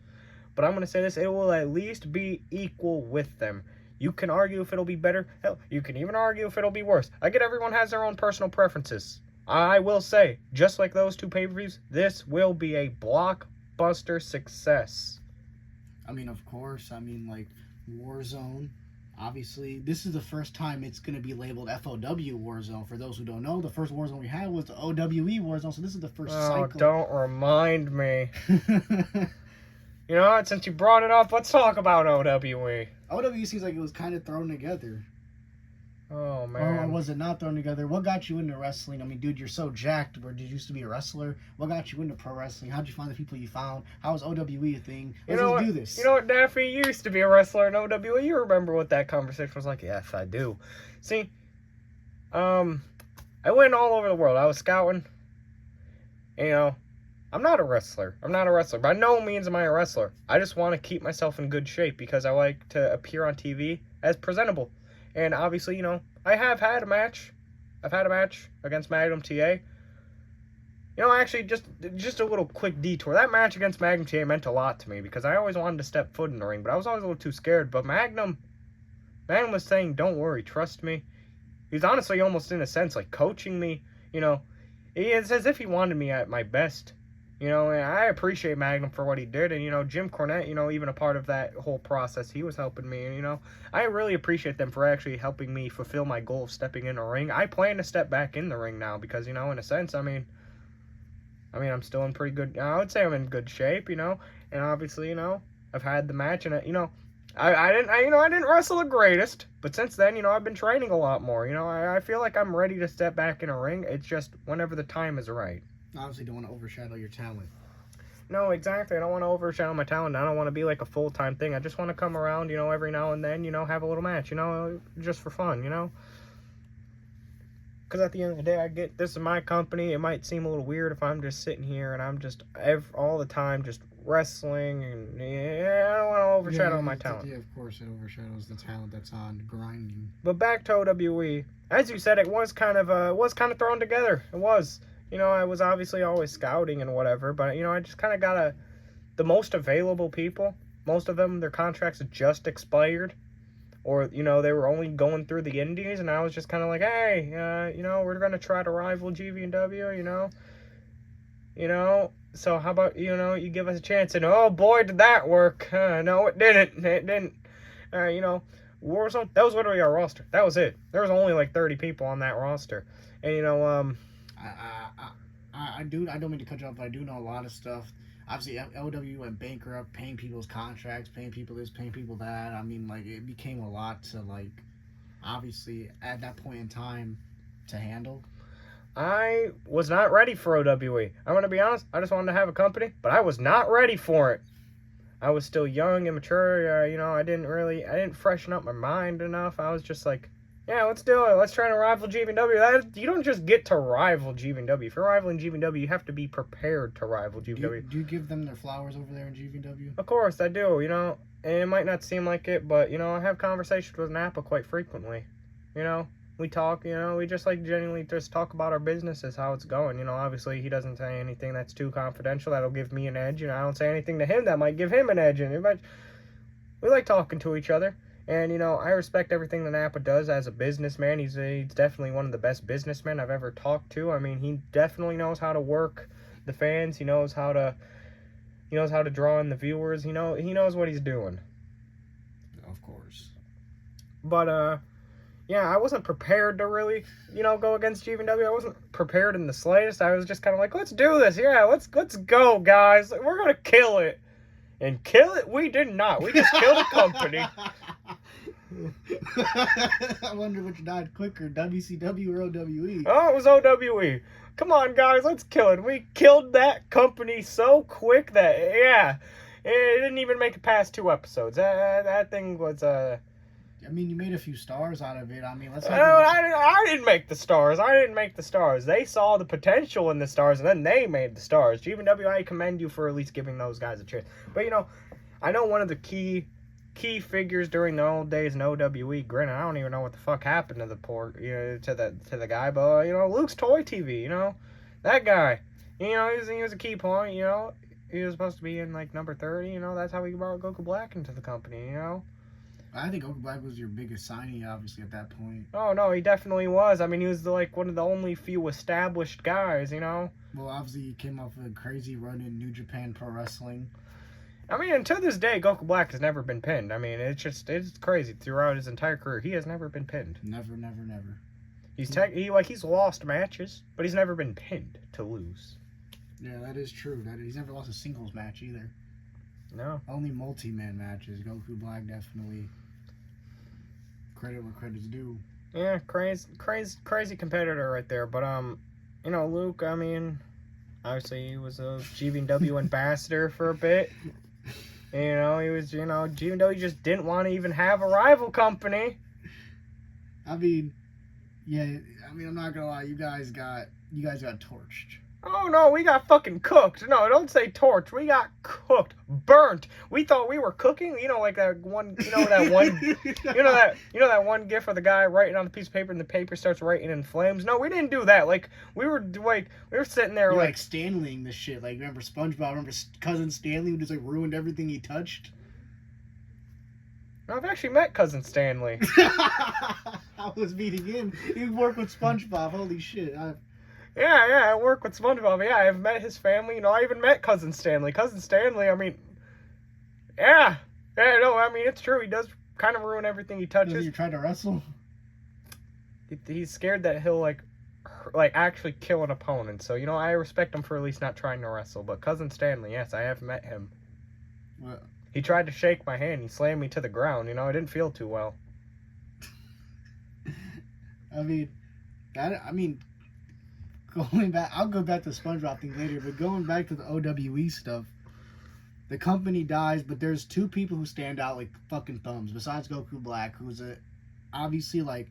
But I'm going to say this, it will at least be equal with them. You can argue if it'll be better. Hell, you can even argue if it'll be worse. I get everyone has their own personal preferences. I will say, just like those two pay-per-views, this will be a blockbuster success. Of course. Warzone. Obviously, this is the first time it's going to be labeled FOW Warzone. For those who don't know, the first Warzone we had was the OWE Warzone, so this is the first cycle. Oh, don't remind me. You know what? Since you brought it up, let's talk about OWE. OWE seems like it was kind of thrown together. Oh, man. Or was it not thrown together? What got you into wrestling? Dude, you're so jacked. Or did you used to be a wrestler? What got you into pro wrestling? How'd you find the people you found? How was OWE a thing? Let's do this. You know what, Daffy? You used to be a wrestler in OWE. You remember what that conversation was like? Yes, I do. See, I went all over the world. I was scouting. I'm not a wrestler. By no means am I a wrestler. I just want to keep myself in good shape because I like to appear on TV as presentable. And obviously, I have had a match. I've had a match against Magnum TA. Actually, just a little quick detour. That match against Magnum TA meant a lot to me because I always wanted to step foot in the ring, but I was always a little too scared. But Magnum was saying, don't worry, trust me. He's honestly almost, in a sense, like coaching me. It's as if he wanted me at my best. And I appreciate Magnum for what he did. And, Jim Cornette, even a part of that whole process, he was helping me. And, I really appreciate them for actually helping me fulfill my goal of stepping in the ring. I plan to step back in the ring now because, in a sense, I'm still in pretty good, I would say I'm in good shape, and obviously, I've had the match and, I didn't wrestle the greatest, but since then, I've been training a lot more. I feel like I'm ready to step back in a ring. It's just whenever the time is right. Obviously, don't want to overshadow your talent. No, exactly. I don't want to overshadow my talent. I don't want to be like a full-time thing. I just want to come around, every now and then, have a little match, just for fun, Because at the end of the day, this is my company. It might seem a little weird if I'm just sitting here and I'm just all the time just wrestling and I don't want to overshadow my talent. Yeah, of course, it overshadows the talent that's on grinding. But back to OWE, as you said, it was kind of thrown together. It was. I was obviously always scouting and whatever, but, I just kind of got the most available people. Most of them, their contracts had just expired. Or, they were only going through the indies, and I was just kind of like, hey, we're going to try to rival GV&W, So how about, you give us a chance? And, oh, boy, did that work. No, it didn't. Warzone, that was literally our roster. That was it. There was only like 30 people on that roster. And, I do. I don't mean to cut you off, but I do know a lot of stuff. Obviously, LW went bankrupt, paying people's contracts, paying people this, paying people that. I mean, like, it became a lot to, like, obviously, at that point in time, to handle. I was not ready for OWE. I'm going to be honest. I just wanted to have a company, but I was not ready for it. I was still young, immature. I didn't freshen up my mind enough. I was just like, yeah, let's do it. Let's try to rival GVW. You don't just get to rival GVW. If you're rivaling GVW, you have to be prepared to rival GVW. Do you give them their flowers over there in GVW? Of course, I do. And it might not seem like it, but, I have conversations with Napa quite frequently. We talk, we just like genuinely just talk about our businesses, how it's going. Obviously he doesn't say anything that's too confidential. That'll give me an edge. I don't say anything to him that might give him an edge. And we like talking to each other. And, I respect everything that Napa does as a businessman. He's definitely one of the best businessmen I've ever talked to. I mean, he definitely knows how to work the fans. He knows how to draw in the viewers. He knows what he's doing. Of course. But, yeah, I wasn't prepared to really, go against GVW. I wasn't prepared in the slightest. I was just kind of like, let's do this. Yeah, let's go, guys. We're going to kill it. And kill it, we did not. We just killed a company. I wonder which died quicker, WCW or OWE. Oh, it was OWE. Come on, guys, let's kill it. We killed that company so quick that, yeah, it didn't even make it past 2 episodes. That thing was, I mean, you made a few stars out of it. I mean, let's. I didn't make the stars. They saw the potential in the stars, and then they made the stars. GVW, I commend you for at least giving those guys a chance. But I know one of the key figures during the old days in OWE. Granted, I don't even know what the fuck happened to the to the guy. But Luke's Toy TV. That guy. He was a key point. He was supposed to be in like number 30. That's how we brought Goku Black into the company. I think Goku Black was your biggest signing, obviously, at that point. Oh, no, he definitely was. I mean, he was one of the only few established guys, Well, obviously, he came off of a crazy run in New Japan Pro Wrestling. I mean, and to this day, Goku Black has never been pinned. I mean, it's crazy. Throughout his entire career, he has never been pinned. Never. He's lost matches, but he's never been pinned to lose. Yeah, that is true. He's never lost a singles match either. No. Only multi-man matches. Goku Black definitely... Credit where credit's due. Yeah, crazy competitor right there. But Luke, I mean, obviously he was a GVW ambassador for a bit. He was, GVW just didn't want to even have a rival company. I mean, yeah. I mean, I'm not gonna lie. You guys got torched. Oh no, we got fucking cooked. No, don't say torch. We got cooked, burnt. We thought we were cooking. Like that one. That one gif of the guy writing on the piece of paper and the paper starts writing in flames. No, we didn't do that. Like we were sitting there like Stanleying this shit. Like remember SpongeBob? Remember Cousin Stanley who just like ruined everything he touched? No, I've actually met Cousin Stanley. I was meeting him. He worked with SpongeBob. Holy shit. Yeah, I work with SpongeBob. Yeah, I've met his family. I even met Cousin Stanley. Cousin Stanley, I mean, yeah, no, I mean, it's true. He does kind of ruin everything he touches. Does he try to wrestle? He's scared that he'll, like actually kill an opponent. So, I respect him for at least not trying to wrestle. But Cousin Stanley, yes, I have met him. What? He tried to shake my hand. He slammed me to the ground. I didn't feel too well. I mean... Going back, I'll go back to the SpongeBob thing later, but going back to the OWE stuff, the company dies, but there's 2 people who stand out like fucking thumbs, besides Goku Black, who's obviously like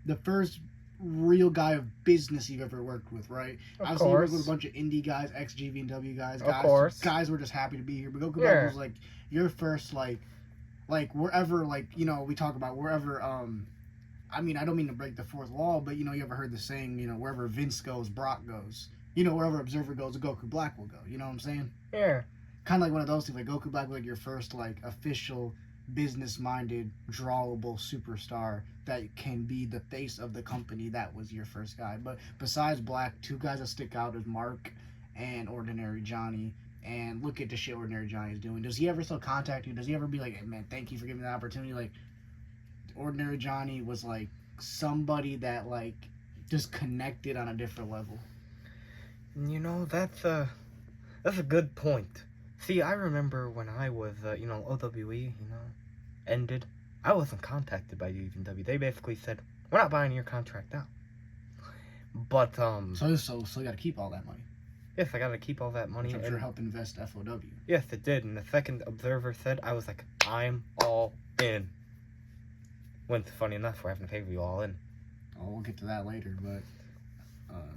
the first real guy of business you've ever worked with, right? Obviously, you worked with a bunch of indie guys, ex-GVW guys. Of course. Guys were just happy to be here, but Goku Black was like your first, like wherever, like, we talk about wherever, I mean, I don't mean to break the fourth wall, but, you ever heard the saying, wherever Vince goes, Brock goes. Wherever Observer goes, Goku Black will go. You know what I'm saying? Yeah. Kind of like one of those things. Like, Goku Black was like your first, like, official, business-minded, drawable superstar that can be the face of the company. That was your first guy. But besides Black, 2 guys that stick out is Mark and Ordinary Johnny. And look at the shit Ordinary Johnny's doing. Does he ever still contact you? Does he ever be like, hey, man, thank you for giving me the opportunity? Like, Ordinary Johnny was like somebody that like just connected on a different level. You know, that's a good point. See, I remember when I was, OWE, ended. I wasn't contacted by UVW. They basically said, "We're not buying your contract out." But So you got to keep all that money. yes, I gotta keep all that money. Which I'm sure helped invest FOW. Yes, it did. And the second Observer said, I was like, I'm all in. When, funny enough, we're having a pay-per-view all in. Oh, we'll get to that later. But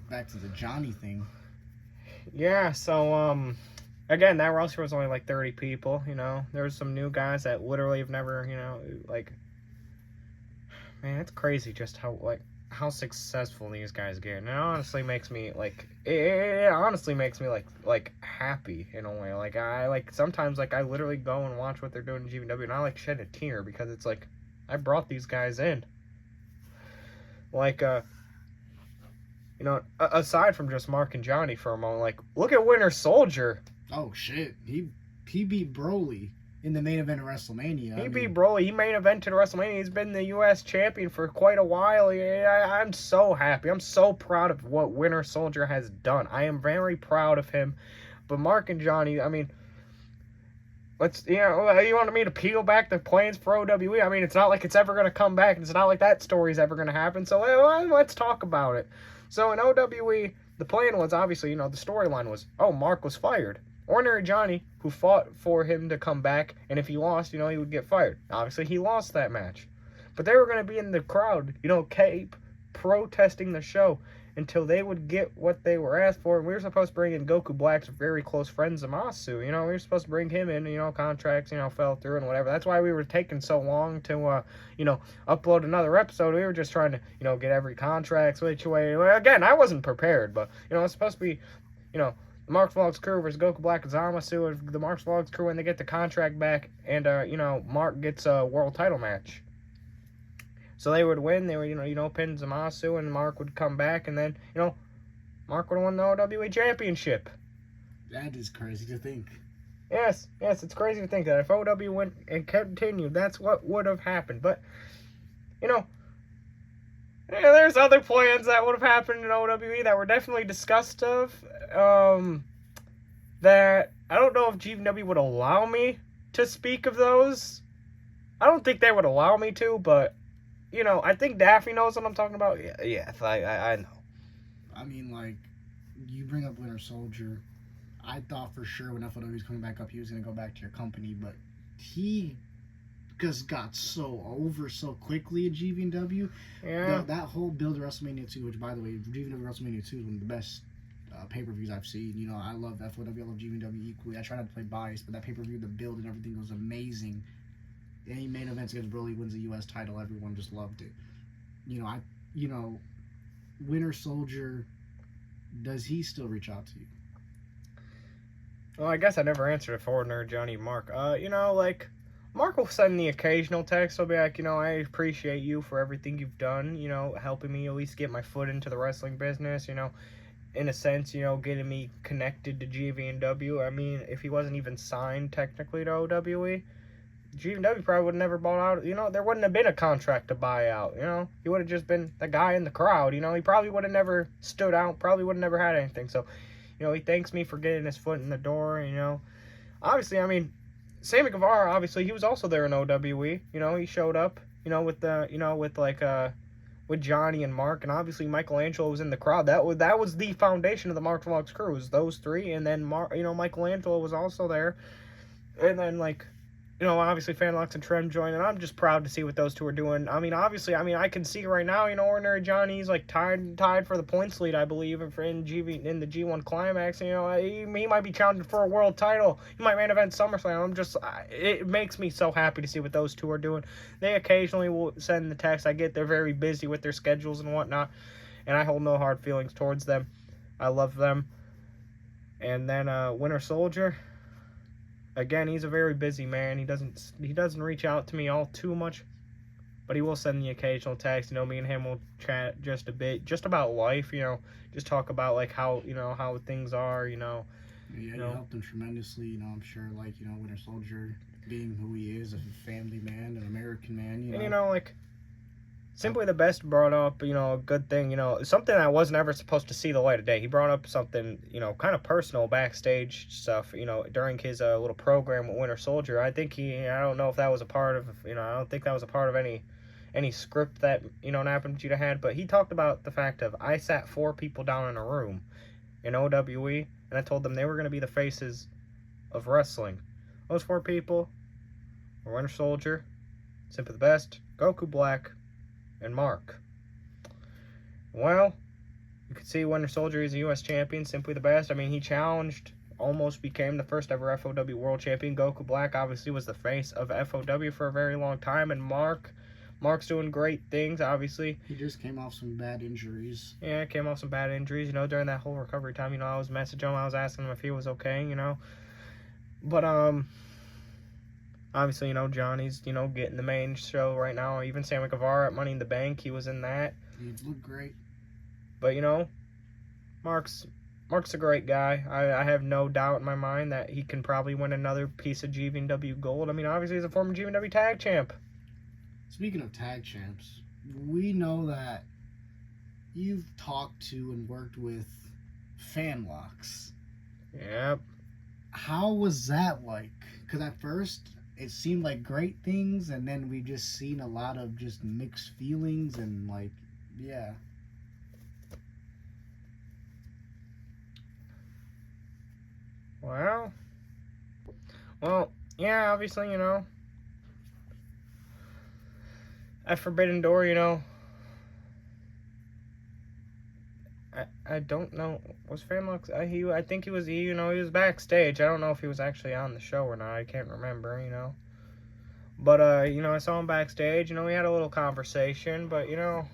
back to the Johnny thing. Yeah. So again, that roster was only like 30 people. There was some new guys that literally have never, like, man, it's crazy just how successful these guys get. And it honestly makes me like happy in a way. Like I sometimes like I literally go and watch what they're doing in GVW and I like shed a tear because it's like I brought these guys in. Like aside from just Mark and Johnny for a moment, like look at Winter Soldier. Oh shit. He beat Broly in the main event of WrestleMania. He beat Broly. He main evented WrestleMania. He's been the U.S. champion for quite a while. I'm so happy. I'm so proud of what Winter Soldier has done. I am very proud of him. But Mark and Johnny, I mean, you wanted me to peel back the plans for OWE? I mean, it's not like it's ever going to come back. It's not like that story's ever going to happen. So let's talk about it. So in OWE, the plan was obviously, the storyline was, Mark was fired. Ordinary Johnny, who fought for him to come back, and if he lost, he would get fired. Obviously, he lost that match. But they were going to be in the crowd, keep protesting the show until they would get what they were asked for. And we were supposed to bring in Goku Black's very close friend, Zamasu. We were supposed to bring him in, contracts, fell through and whatever. That's why we were taking so long to, upload another episode. We were just trying to, get every contract switch away. Again, I wasn't prepared, but, it's supposed to be, the Mark's Vlogs crew versus Goku Black and Zamasu, and the Mark's Vlogs crew when they get the contract back, and Mark gets a world title match. So they would win. They would pin Zamasu, and Mark would come back, and then Mark would have won the OWE championship. That is crazy to think. Yes, it's crazy to think that if OW went and continued, that's what would have happened. But there's other plans that would have happened in OWE that were definitely discussed of. That I don't know if GW would allow me to speak of those. I don't think they would allow me to, but I think Daffy knows what I'm talking about. Yes, I know. I mean, like, you bring up Winter Soldier. I thought for sure when FOW was coming back up, he was going to go back to your company, but he just got so over so quickly at GVW. Yeah. That whole build to WrestleMania 2, which, by the way, GVW WrestleMania 2 is one of the best pay-per-views I've seen. I love FOW, I love GVW equally. I try not to play bias, but that pay-per-view, the build and everything was amazing. Any main events against Broly wins the U.S. title, everyone just loved it. Winter Soldier, does he still reach out to you? Well, I guess I never answered it for Ordinary Johnny Mark. Mark will send the occasional text. He'll be like, I appreciate you for everything you've done, helping me at least get my foot into the wrestling business, in a sense, getting me connected to GV&W. I mean, if he wasn't even signed technically to OWE, GW probably would have never bought out. There wouldn't have been a contract to buy out. He would have just been the guy in the crowd. He probably would have never stood out. Probably would have never had anything. So, he thanks me for getting his foot in the door. Obviously, I mean, Sammy Guevara. Obviously, he was also there in OWE. He showed up. With Johnny and Mark, and obviously Michelangelo was in the crowd. That was the foundation of the Mark Vlogs crew. Was those three, and then Michelangelo was also there, and then obviously Fanlux and Trem joined, and I'm just proud to see what those two are doing. I mean, obviously, I can see right now, Ordinary Johnny's like tied for the points lead, I believe, in the G1 Climax. He might be challenging for a world title. He might main event SummerSlam. It makes me so happy to see what those two are doing. They occasionally will send the text. I get they're very busy with their schedules and whatnot, and I hold no hard feelings towards them. I love them. And then Winter Soldier. Again, he's a very busy man. He doesn't reach out to me all too much, but he will send the occasional text. Me and him will chat just a bit, just about life. Just talk about like how things are. Yeah, you helped him tremendously. I'm sure Winter Soldier being who he is, a family man, an American man. And Simply the Best brought up, a good thing, something I was never supposed to see the light of day. He brought up something, kind of personal backstage stuff, during his little program with Winter Soldier. I don't know if that was a part of, I don't think that was a part of any script that, Nappy had, but he talked about the fact of, I sat 4 people down in a room in OWE, and I told them they were going to be the faces of wrestling. Those 4 people were Winter Soldier, Simply the Best, Goku Black, and Mark. Well, you can see Winter Soldier is a U.S. champion, Simply the Best. I mean, he challenged, almost became the first ever FOW world champion. Goku Black obviously was the face of FOW for a very long time, and Mark's doing great things, obviously. He just came off some bad injuries. Yeah, came off some bad injuries, during that whole recovery time, I was messaging him, I was asking him if he was okay, But, obviously, Johnny's, getting the main show right now. Even Sammy Guevara at Money in the Bank, he was in that. He looked great. But, Mark's a great guy. I have no doubt in my mind that he can probably win another piece of GVW gold. I mean, obviously, he's a former GVW tag champ. Speaking of tag champs, we know that you've talked to and worked with Fanlocks. Yep. How was that like? Because at first it seemed like great things, and then we just seen a lot of just mixed feelings and yeah. Well, yeah, obviously, at Forbidden Door, I don't know, was Fanlux, I think he was, he was backstage. I don't know if he was actually on the show or not, I can't remember, but, I saw him backstage, we had a little conversation, but, I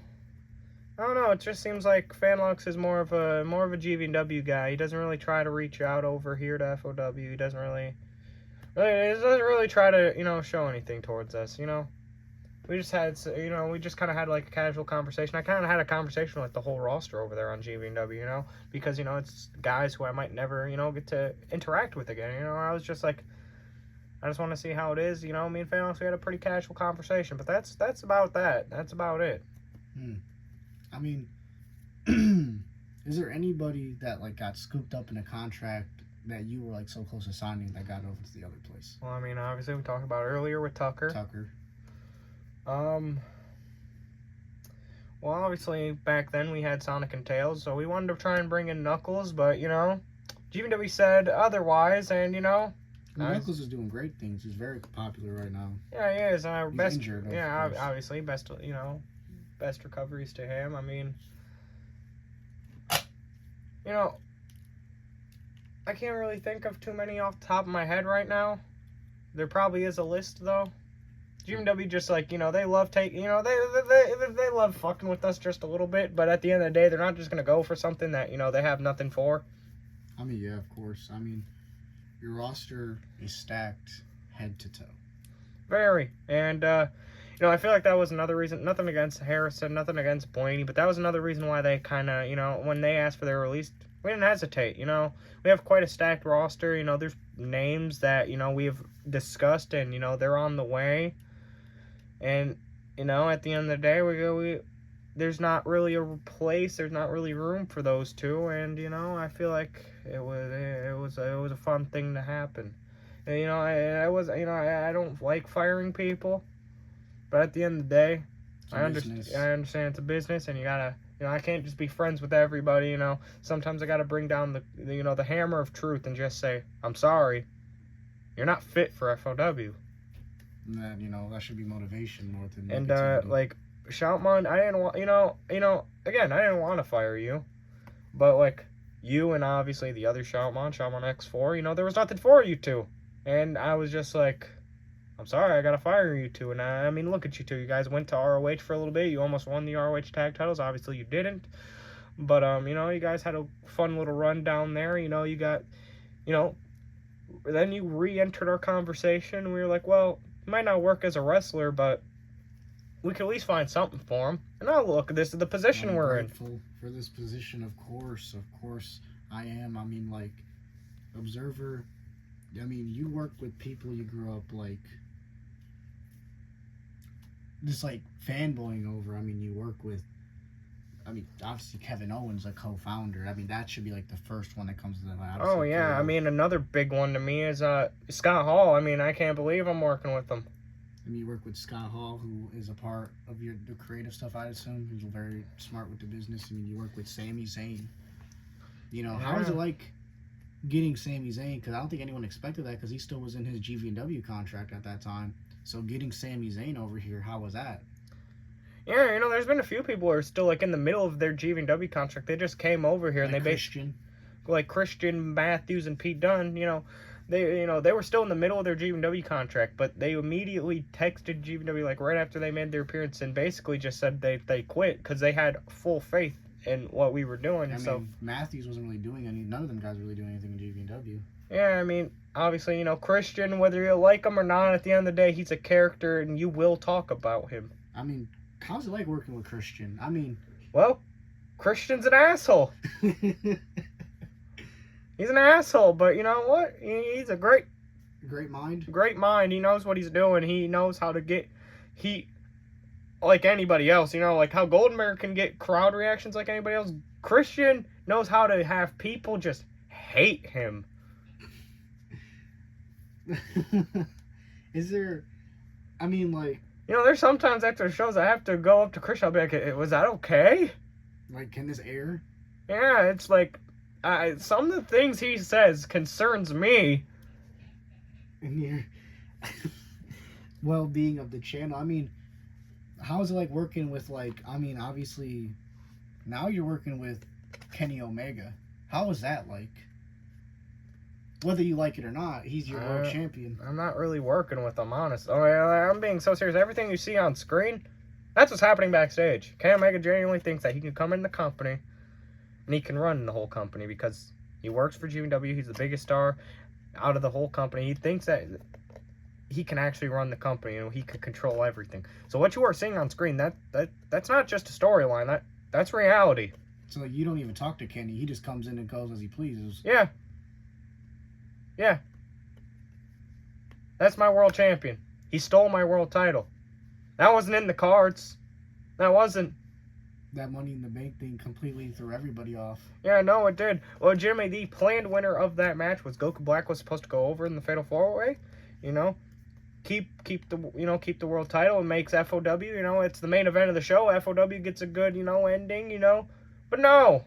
don't know, it just seems like Fanlux is more of a GVW guy. He doesn't really try to reach out over here to FOW, he doesn't really try to, show anything towards us, We just had, we just kind of had like a casual conversation. I kind of had a conversation with the whole roster over there on GVW, because, it's guys who I might never, get to interact with again, I was just like, I just want to see how it is, me and Fanlux, we had a pretty casual conversation, but that's about that. That's about it. I mean, is there anybody that got scooped up in a contract that you were so close to signing that got over to the other place? Well, I mean, obviously we talked about earlier with Tucker. Well, obviously back then we had Sonic and Tails, so we wanted to try and bring in Knuckles, but GVW said otherwise, and Knuckles is doing great things. He's very popular right now. Yeah, he is. He's best injured, yeah, obviously best best recoveries to him. I mean, I can't really think of too many off the top of my head right now. There probably is a list though. GMW just they love taking, they love fucking with us just a little bit, but at the end of the day, they're not just gonna go for something that they have nothing for. I mean, yeah, of course. I mean, your roster is stacked head to toe. Very, and I feel like that was another reason. Nothing against Harrison, nothing against Blaney, but that was another reason why they kind of, when they asked for their release, we didn't hesitate. We have quite a stacked roster. There's names that we've discussed, and they're on the way. And at the end of the day, there's not really a place, there's not really room for those two, and I feel like it was a fun thing to happen. And, I don't like firing people, but at the end of the day, I understand it's a business, and you gotta, I can't just be friends with everybody. Sometimes I gotta bring down the hammer of truth and just say, I'm sorry, you're not fit for FOW. And that, that should be motivation more than. And Shoutmon, I didn't want, again, I didn't want to fire you, but you and obviously the other Shoutmon X4, there was nothing for you two, and I was just like, I'm sorry, I gotta fire you two. And I mean, look at you two. You guys went to ROH for a little bit. You almost won the ROH tag titles. Obviously, you didn't. But you guys had a fun little run down there. You got, then you re-entered our conversation. We were like, well, he might not work as a wrestler, but we could at least find something for him. And now look, this is the position we're in. I'm grateful for this position, of course I am. I mean, Observer, I mean, you work with people you grew up, just like fanboying over. I mean, you work with. I mean, obviously Kevin Owens, a co-founder. I mean, that should be like the first one that comes to the mind. Oh yeah, I mean another big one to me is Scott Hall. I mean, I can't believe I'm working with him. I mean, you work with Scott Hall, who is a part of the creative stuff, I assume. He's very smart with the business. I mean, you work with Sami Zayn. You know, how is it like getting Sami Zayn? Because I don't think anyone expected that because he still was in his GVW contract at that time. So getting Sami Zayn over here, how was that? Yeah, you know, there's been a few people who are still like in the middle of their GVW contract. They just came over here like and they Christian. Like Christian Matthews and Pete Dunne, you know, they were still in the middle of their GVW contract, but they immediately texted GVW like right after they made their appearance and basically just said they quit because they had full faith in what we were doing. I mean, Matthews wasn't really doing any. None of them guys were really doing anything in GVW. Yeah, I mean, obviously, you know, Christian, whether you like him or not, at the end of the day, he's a character, and you will talk about him. I mean, how's it like working with Christian? I mean, well, Christian's an asshole. He's an asshole, but you know what? He's a great mind. Great mind. He knows what he's doing. He knows how to get. Like anybody else, you know, like how Goldenberg can get crowd reactions like anybody else. Christian knows how to have people just hate him. Is there? I mean, like, you know, there's sometimes after shows I have to go up to Christian. I'll be like, "Was that okay? Like, can this air?" Yeah, it's like. Some of the things he says concerns me. And your well-being of the channel. I mean, how is it like working with obviously, now you're working with Kenny Omega. How is that like? Whether you like it or not, he's your world champion. I'm not really working with him, honest. Oh, yeah, I'm being so serious. Everything you see on screen, that's what's happening backstage. Kenny Omega genuinely thinks that he can come in the company and he can run the whole company because he works for GW. He's the biggest star out of the whole company. He thinks that he can actually run the company and he can control everything. So what you are seeing on screen, that's not just a storyline. That's reality. So you don't even talk to Kenny. He just comes in and goes as he pleases. Yeah. Yeah. That's my world champion. He stole my world title. That wasn't in the cards. That wasn't. That Money in the Bank thing completely threw everybody off. Yeah, no, it did. Well, Jimmy, the planned winner of that match was Goku Black was supposed to go over in the Fatal 4-Way. You know, keep the world title and makes FOW. You know, it's the main event of the show. FOW gets a good ending. You know, but no,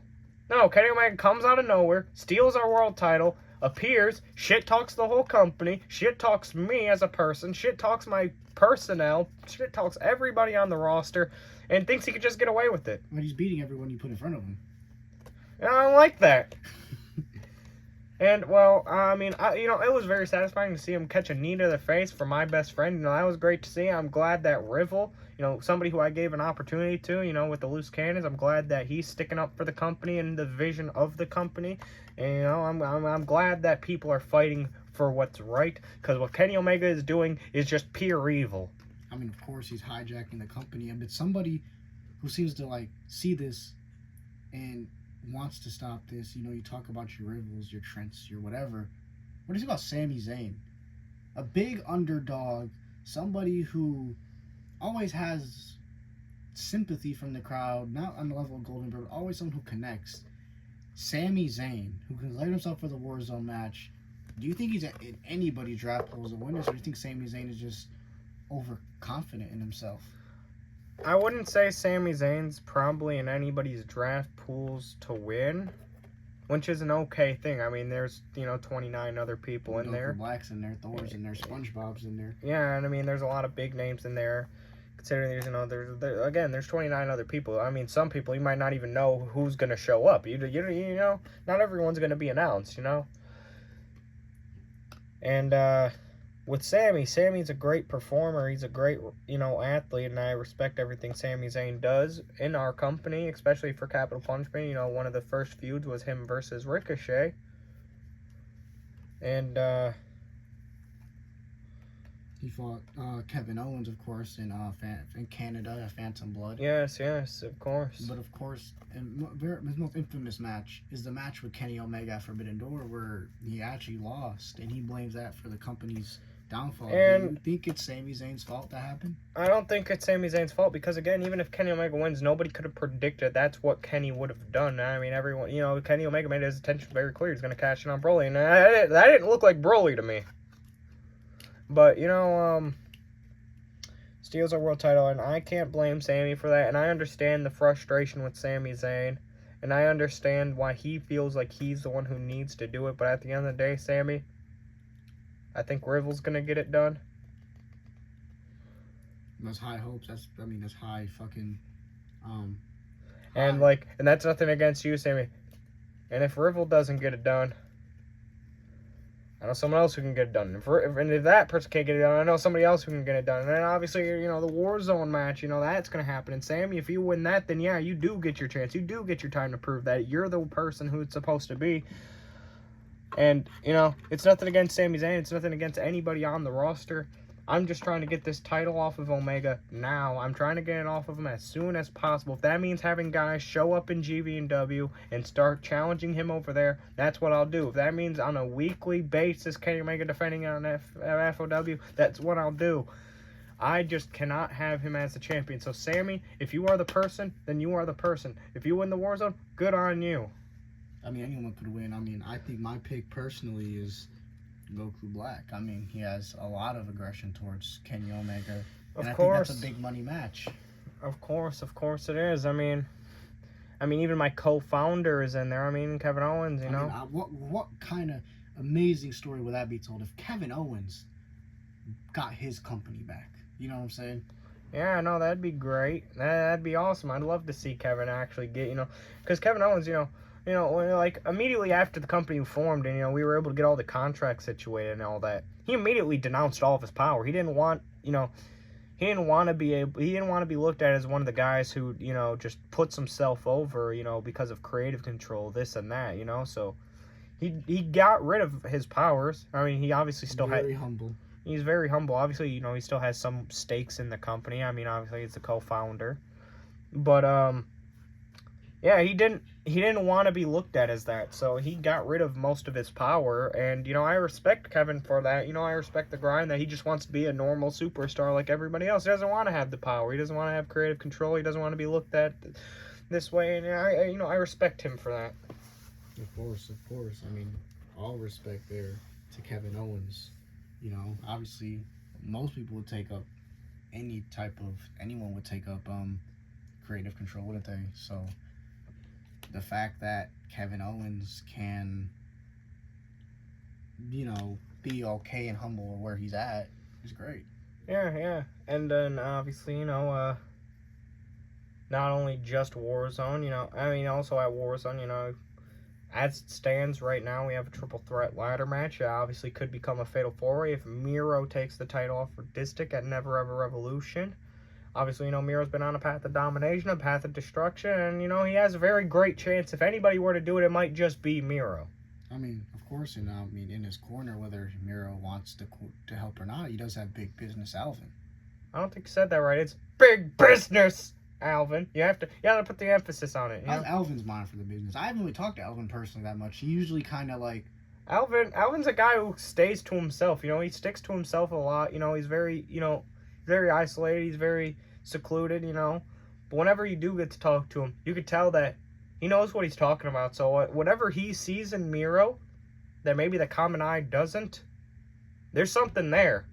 Kenny Omega comes out of nowhere, steals our world title, appears, shit talks the whole company, shit talks me as a person, shit talks my personnel, shit talks everybody on the roster. And thinks he could just get away with it. But he's beating everyone you put in front of him. And I don't like that. And, well, I mean, it was very satisfying to see him catch a knee to the face for my best friend. You know, that was great to see. I'm glad that Rivel, you know, somebody who I gave an opportunity to, you know, with the loose cannons, I'm glad that he's sticking up for the company and the vision of the company. And, you know, I'm glad that people are fighting for what's right. Because what Kenny Omega is doing is just pure evil. I mean, of course, he's hijacking the company. I mean, somebody who seems to, like, see this and wants to stop this. You know, you talk about your Rivals, your Trents, your whatever. What do you think about Sami Zayn? A big underdog, somebody who always has sympathy from the crowd, not on the level of Goldenberg, but always someone who connects. Sami Zayn, who can light himself for the Warzone match. Do you think he's in anybody's draft polls of winners, or do you think Sami Zayn is just overconfident in himself? I wouldn't say Sami Zayn's probably in anybody's draft pools to win, which is an okay thing. I mean, there's 29 other people in there. Black's in there, Thor's in there, SpongeBob's in there. Yeah, and I mean, there's a lot of big names in there. Considering there's 29 other people. I mean, some people you might not even know who's gonna show up. You know, not everyone's gonna be announced. You know, and with Sammy's a great performer. He's a great, athlete, and I respect everything Sami Zayn does in our company, especially for Capital Punishment. You know, one of the first feuds was him versus Ricochet. And, he fought Kevin Owens, of course, in Canada at Phantom Blood. Yes, of course. But, of course, his most infamous match is the match with Kenny Omega at Forbidden Door, where he actually lost, and he blames that for the company's downfall. And do you think it's Sami Zayn's fault that happened? I don't think it's Sami Zayn's fault because, again, even if Kenny Omega wins, nobody could have predicted that's what Kenny would have done. I mean, everyone, Kenny Omega made his intention very clear. He's going to cash in on Broly, and that didn't look like Broly to me. But, steals our world title, and I can't blame Sami for that, and I understand the frustration with Sami Zayn, and I understand why he feels like he's the one who needs to do it, but at the end of the day, Sami, I think Rivel's going to get it done. Those high hopes, that's high fucking, And, and that's nothing against you, Sami, and if Rivel doesn't get it done, I know someone else who can get it done. And if that person can't get it done, I know somebody else who can get it done. And then obviously, the Warzone match, that's going to happen. And Sami, if you win that, then yeah, you do get your chance. You do get your time to prove that you're the person who it's supposed to be. And, it's nothing against Sami Zayn. It's nothing against anybody on the roster. I'm just trying to get this title off of Omega now. I'm trying to get it off of him as soon as possible. If that means having guys show up in GV&W and start challenging him over there, that's what I'll do. If that means on a weekly basis Kenny Omega defending on FOW, that's what I'll do. I just cannot have him as the champion. So, Sami, if you are the person, then you are the person. If you win the Warzone, good on you. I mean, anyone could win. I mean, I think my pick personally is Goku Black. I mean, he has a lot of aggression towards Kenny Omega. And I think that's a big money match. Of course it is. I mean, even my co-founder is in there. I mean, Kevin Owens, you know. What kind of amazing story would that be told if Kevin Owens got his company back? You know what I'm saying? Yeah, no, that'd be great. That'd be awesome. I'd love to see Kevin actually get, because Kevin Owens, immediately after the company formed and, we were able to get all the contracts situated and all that, he immediately denounced all of his power. He didn't want, he didn't want to be looked at as one of the guys who, just puts himself over, because of creative control, this and that, so he got rid of his powers. I mean, he obviously still very humble. He's very humble. Obviously, he still has some stakes in the company. I mean, obviously, he's a co-founder. But, yeah, he didn't want to be looked at as that. So he got rid of most of his power. And, I respect Kevin for that. I respect the grind that he just wants to be a normal superstar like everybody else. He doesn't want to have the power. He doesn't want to have creative control. He doesn't want to be looked at this way. And, I respect him for that. Of course. I mean, all respect there to Kevin Owens. Obviously, most people would take up anyone would take up creative control, wouldn't they? So the fact that Kevin Owens can, be okay and humble where he's at is great. Yeah. And then obviously, not only just Warzone, also at Warzone, as it stands right now, we have a triple threat ladder match. It obviously could become a fatal four-way if Miro takes the title off for Distic at Never Ever Revolution. Obviously, Miro's been on a path of domination, a path of destruction, and, he has a very great chance. If anybody were to do it, it might just be Miro. I mean, of course, and in his corner, whether Miro wants to help or not, he does have big business Alvin. I don't think you said that right. It's big business, Alvin. You have to put the emphasis on it. Alvin's mind for the business. I haven't really talked to Alvin personally that much. He usually kind of like... Alvin's a guy who stays to himself. He sticks to himself a lot. He's very, very isolated. He's very secluded, But whenever you do get to talk to him, you could tell that he knows what he's talking about. So whatever he sees in Miro that maybe the common eye doesn't, there's something there.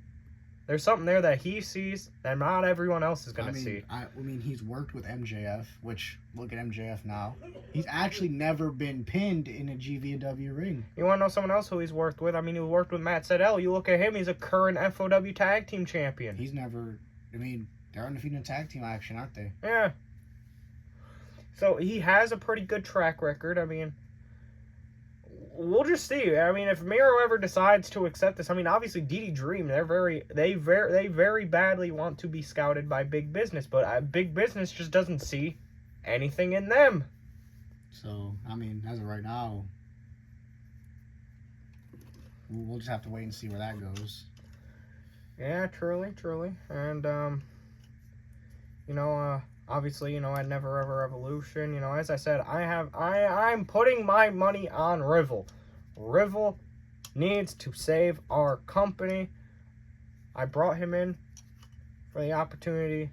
There's something there that he sees that not everyone else is going to see. I mean, he's worked with MJF, which, look at MJF now. He's actually never been pinned in a GV&W ring. You want to know someone else who he's worked with? I mean, he worked with Matt Sydal. You look at him, he's a current FOW tag team champion. They're undefeated in tag team action, aren't they? Yeah. So he has a pretty good track record. I mean, we'll just see. I mean, if Miro ever decides to accept this, obviously DD Dream, they very badly want to be scouted by Big Business, but Big Business just doesn't see anything in them. So, as of right now, we'll just have to wait and see where that goes. Yeah, truly. And, obviously, at Never Ever Revolution, as I said, I'm putting my money on Rivel. Rivel needs to save our company. I brought him in for the opportunity.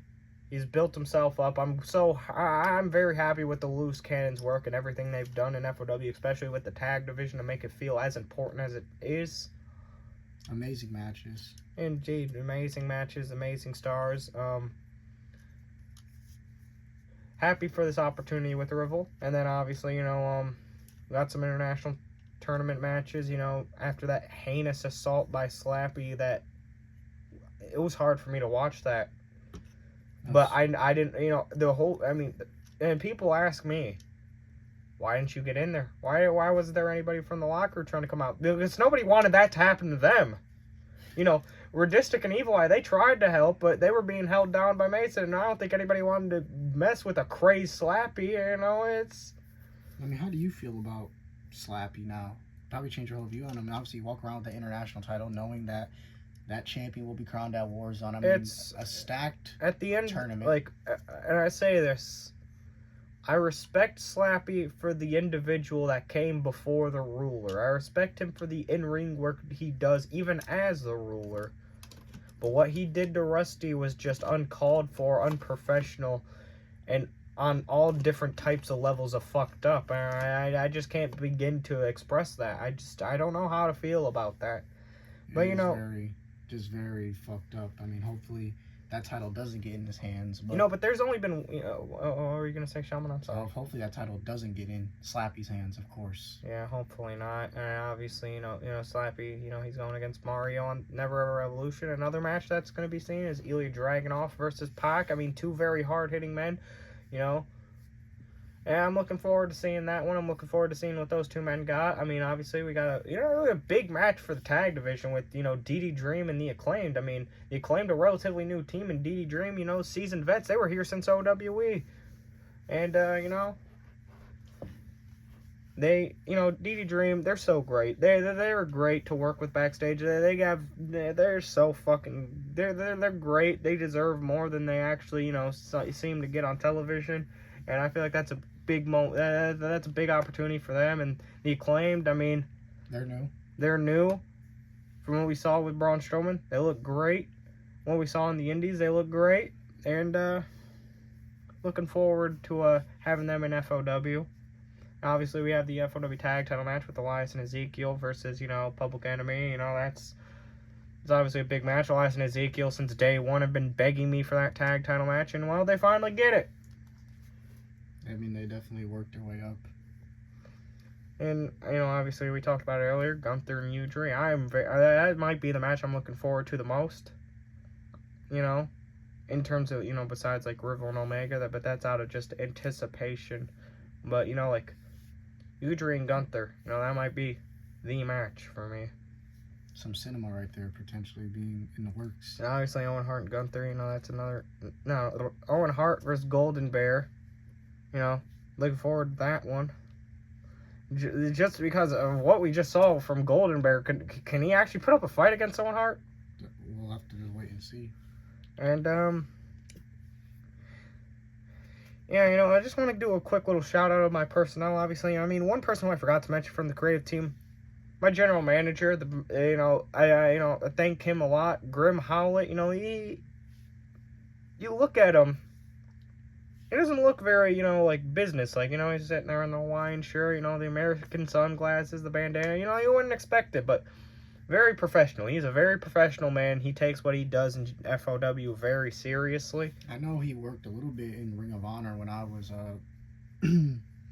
He's built himself up. I'm very happy with the Loose Cannons work and everything they've done in FOW, especially with the tag division, to make it feel as important as it is. Amazing matches. Indeed, amazing matches, amazing stars. Happy for this opportunity with Rival, and then obviously, got some international tournament matches. After that heinous assault by Slappy, that it was hard for me to watch that. But I didn't, and people ask me, why didn't you get in there? Why wasn't there anybody from the locker trying to come out? Because nobody wanted that to happen to them. Radistic and Evil Eye, they tried to help, but they were being held down by Mason, and I don't think anybody wanted to mess with a crazed Slappy, it's... how do you feel about Slappy now? Probably change your whole view on him. Obviously, you walk around with the international title knowing that champion will be crowned at Warzone. It's a stacked at the end tournament. And I say this, I respect Slappy for the individual that came before the ruler. I respect him for the in-ring work he does, even as the ruler. But what he did to Rusty was just uncalled for, unprofessional, and on all different types of levels of fucked up. I just can't begin to express that. I don't know how to feel about that. But just very fucked up. Hopefully that title doesn't get in his hands. But, but there's only been, what were you going to say, Shoutmon? I'm sorry. Hopefully that title doesn't get in Slappy's hands, of course. Yeah, hopefully not. And obviously, Slappy, he's going against Mario on Never Ever Revolution. Another match that's going to be seen is Ilya Dragunov versus Pac. Two very hard-hitting men, And I'm looking forward to seeing that one. I'm looking forward to seeing what those two men got. Obviously, we got a big match for the tag division with, DD Dream and the Acclaimed. The Acclaimed, a relatively new team, and DD Dream, seasoned vets. They were here since OWE. And, they, DD Dream, they're so great. They're great to work with backstage. They're so fucking, they're great. They deserve more than they actually, seem to get on television. And I feel like that's a big that's a big opportunity for them. And the Acclaimed, they're new. From what we saw with Braun Strowman, they look great. What we saw in the Indies, they look great. And looking forward to having them in FOW. Obviously, we have the FOW tag title match with Elias and Ezekiel versus Public Enemy. It's obviously a big match. Elias and Ezekiel since day one have been begging me for that tag title match, and well, they finally get it. They definitely worked their way up. And, obviously we talked about it earlier, Gunther and Udry. That might be the match I'm looking forward to the most. In terms of, besides, Rival and Omega, but that's out of just anticipation. But, Udry and Gunther, that might be the match for me. Some cinema right there, potentially being in the works. And obviously, Owen Hart and Gunther, that's another... No, Owen Hart versus Golden Bear. Looking forward to that one. Just because of what we just saw from Golden Bear, can he actually put up a fight against Owen Hart? We'll have to just wait and see. And, yeah, I just want to do a quick little shout out of my personnel, obviously. One person who I forgot to mention from the creative team, my general manager, I thank him a lot. Grim Howlett, you look at him, he doesn't look very, business. He's sitting there in the Hawaiian shirt, the American sunglasses, the bandana. You wouldn't expect it, but very professional. He's a very professional man. He takes what he does in FOW very seriously. I know he worked a little bit in Ring of Honor when I was,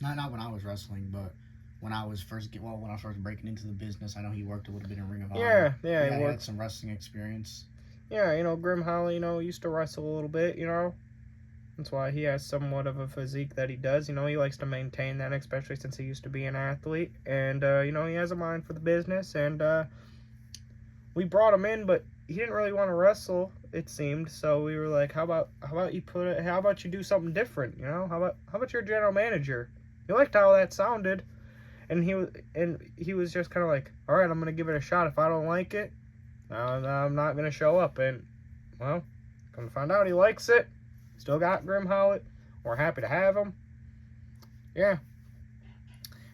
not when I was wrestling, but when I was first breaking into the business. I know he worked a little bit in Ring of Honor. Yeah, he had some wrestling experience. Yeah, Grim Holly, used to wrestle a little bit, That's why he has somewhat of a physique that he does. He likes to maintain that, especially since he used to be an athlete. And, he has a mind for the business. And we brought him in, but he didn't really want to wrestle, it seemed. So we were like, how about you do something different, How about your general manager? He liked how that sounded. And he was just kind of like, all right, I'm going to give it a shot. If I don't like it, I'm not going to show up. And, well, come to find out he likes it. Still got Grim Howlett. We're happy to have him. Yeah.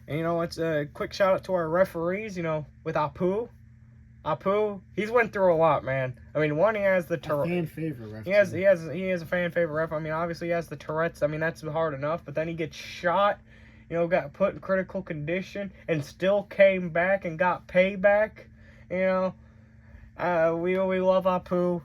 And, it's a quick shout out to our referees, with Apu. Apu, he's went through a lot, man. I mean, one, he has the fan favorite ref. He has a fan favorite ref. I mean, obviously he has the Tourette's. I mean, that's hard enough. But then he gets shot, got put in critical condition, and still came back and got payback. We love Apu.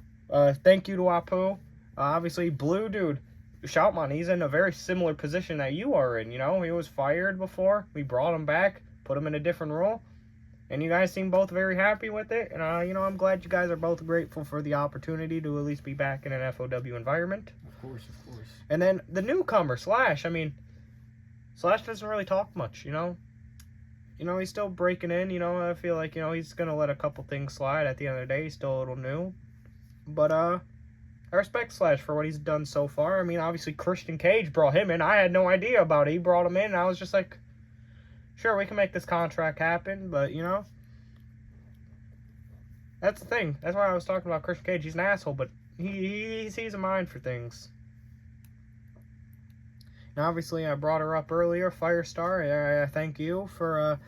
Thank you to Apu. Obviously, Blue Dude, Shoutmon, he's in a very similar position that you are in. He was fired before. We brought him back, put him in a different role. And you guys seem both very happy with it. And, I'm glad you guys are both grateful for the opportunity to at least be back in an FOW environment. Of course. And then the newcomer, Slash. I mean, Slash doesn't really talk much, he's still breaking in, I feel like, he's going to let a couple things slide. At the end of the day, he's still a little new. But, I respect Slash for what he's done so far. I mean, obviously, Christian Cage brought him in. I had no idea about it. He brought him in, and I was just like, sure, we can make this contract happen, but, that's the thing. That's why I was talking about Christian Cage. He's an asshole, but he sees a mind for things. Now, obviously, I brought her up earlier, Firestar. I thank you for,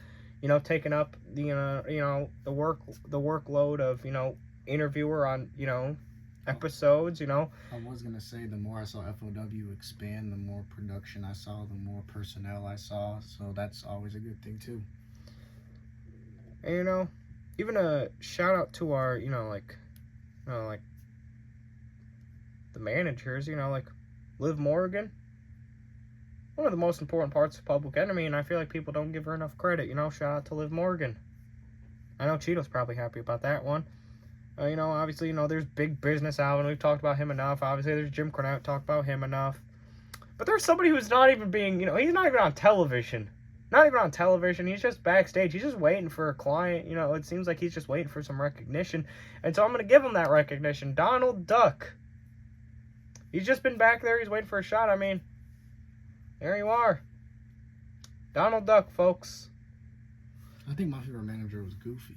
taking up the workload of, interviewer on, episodes, I was going to say, the more I saw FOW expand, the more production I saw, the more personnel I saw. So that's always a good thing, too. And, even a shout out to our, the managers, like Liv Morgan. One of the most important parts of Public Enemy, and I feel like people don't give her enough credit. Shout out to Liv Morgan. I know Cheeto's probably happy about that one. Obviously, there's Big Business Alvin. We've talked about him enough. Obviously, there's Jim Cornette. Talked about him enough. But there's somebody who's not even being, he's not even on television. Not even on television. He's just backstage. He's just waiting for a client. It seems like he's just waiting for some recognition. And so I'm going to give him that recognition. Donald Duck. He's just been back there. He's waiting for a shot. I mean, there you are. Donald Duck, folks. I think my favorite manager was Goofy.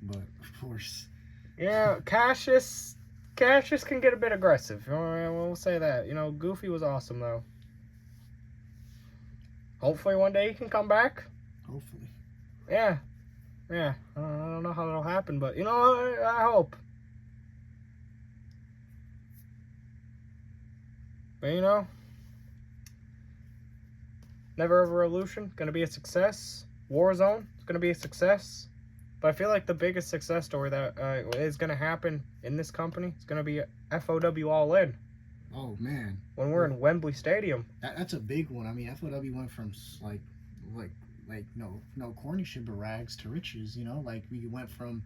But, of course. Yeah, Cassius can get a bit aggressive. We'll say that. Goofy was awesome, though. Hopefully one day he can come back. Hopefully. Yeah. I don't know how that'll happen, but, I hope. But, Never Ever Revolution, going to be a success. Warzone, it's going to be a success. But I feel like the biggest success story that is going to happen in this company is going to be FOW All In. Oh, man. When we're in Wembley Stadium. That's a big one. I mean, FOW went from, no corny shit but rags to riches, Like, we went from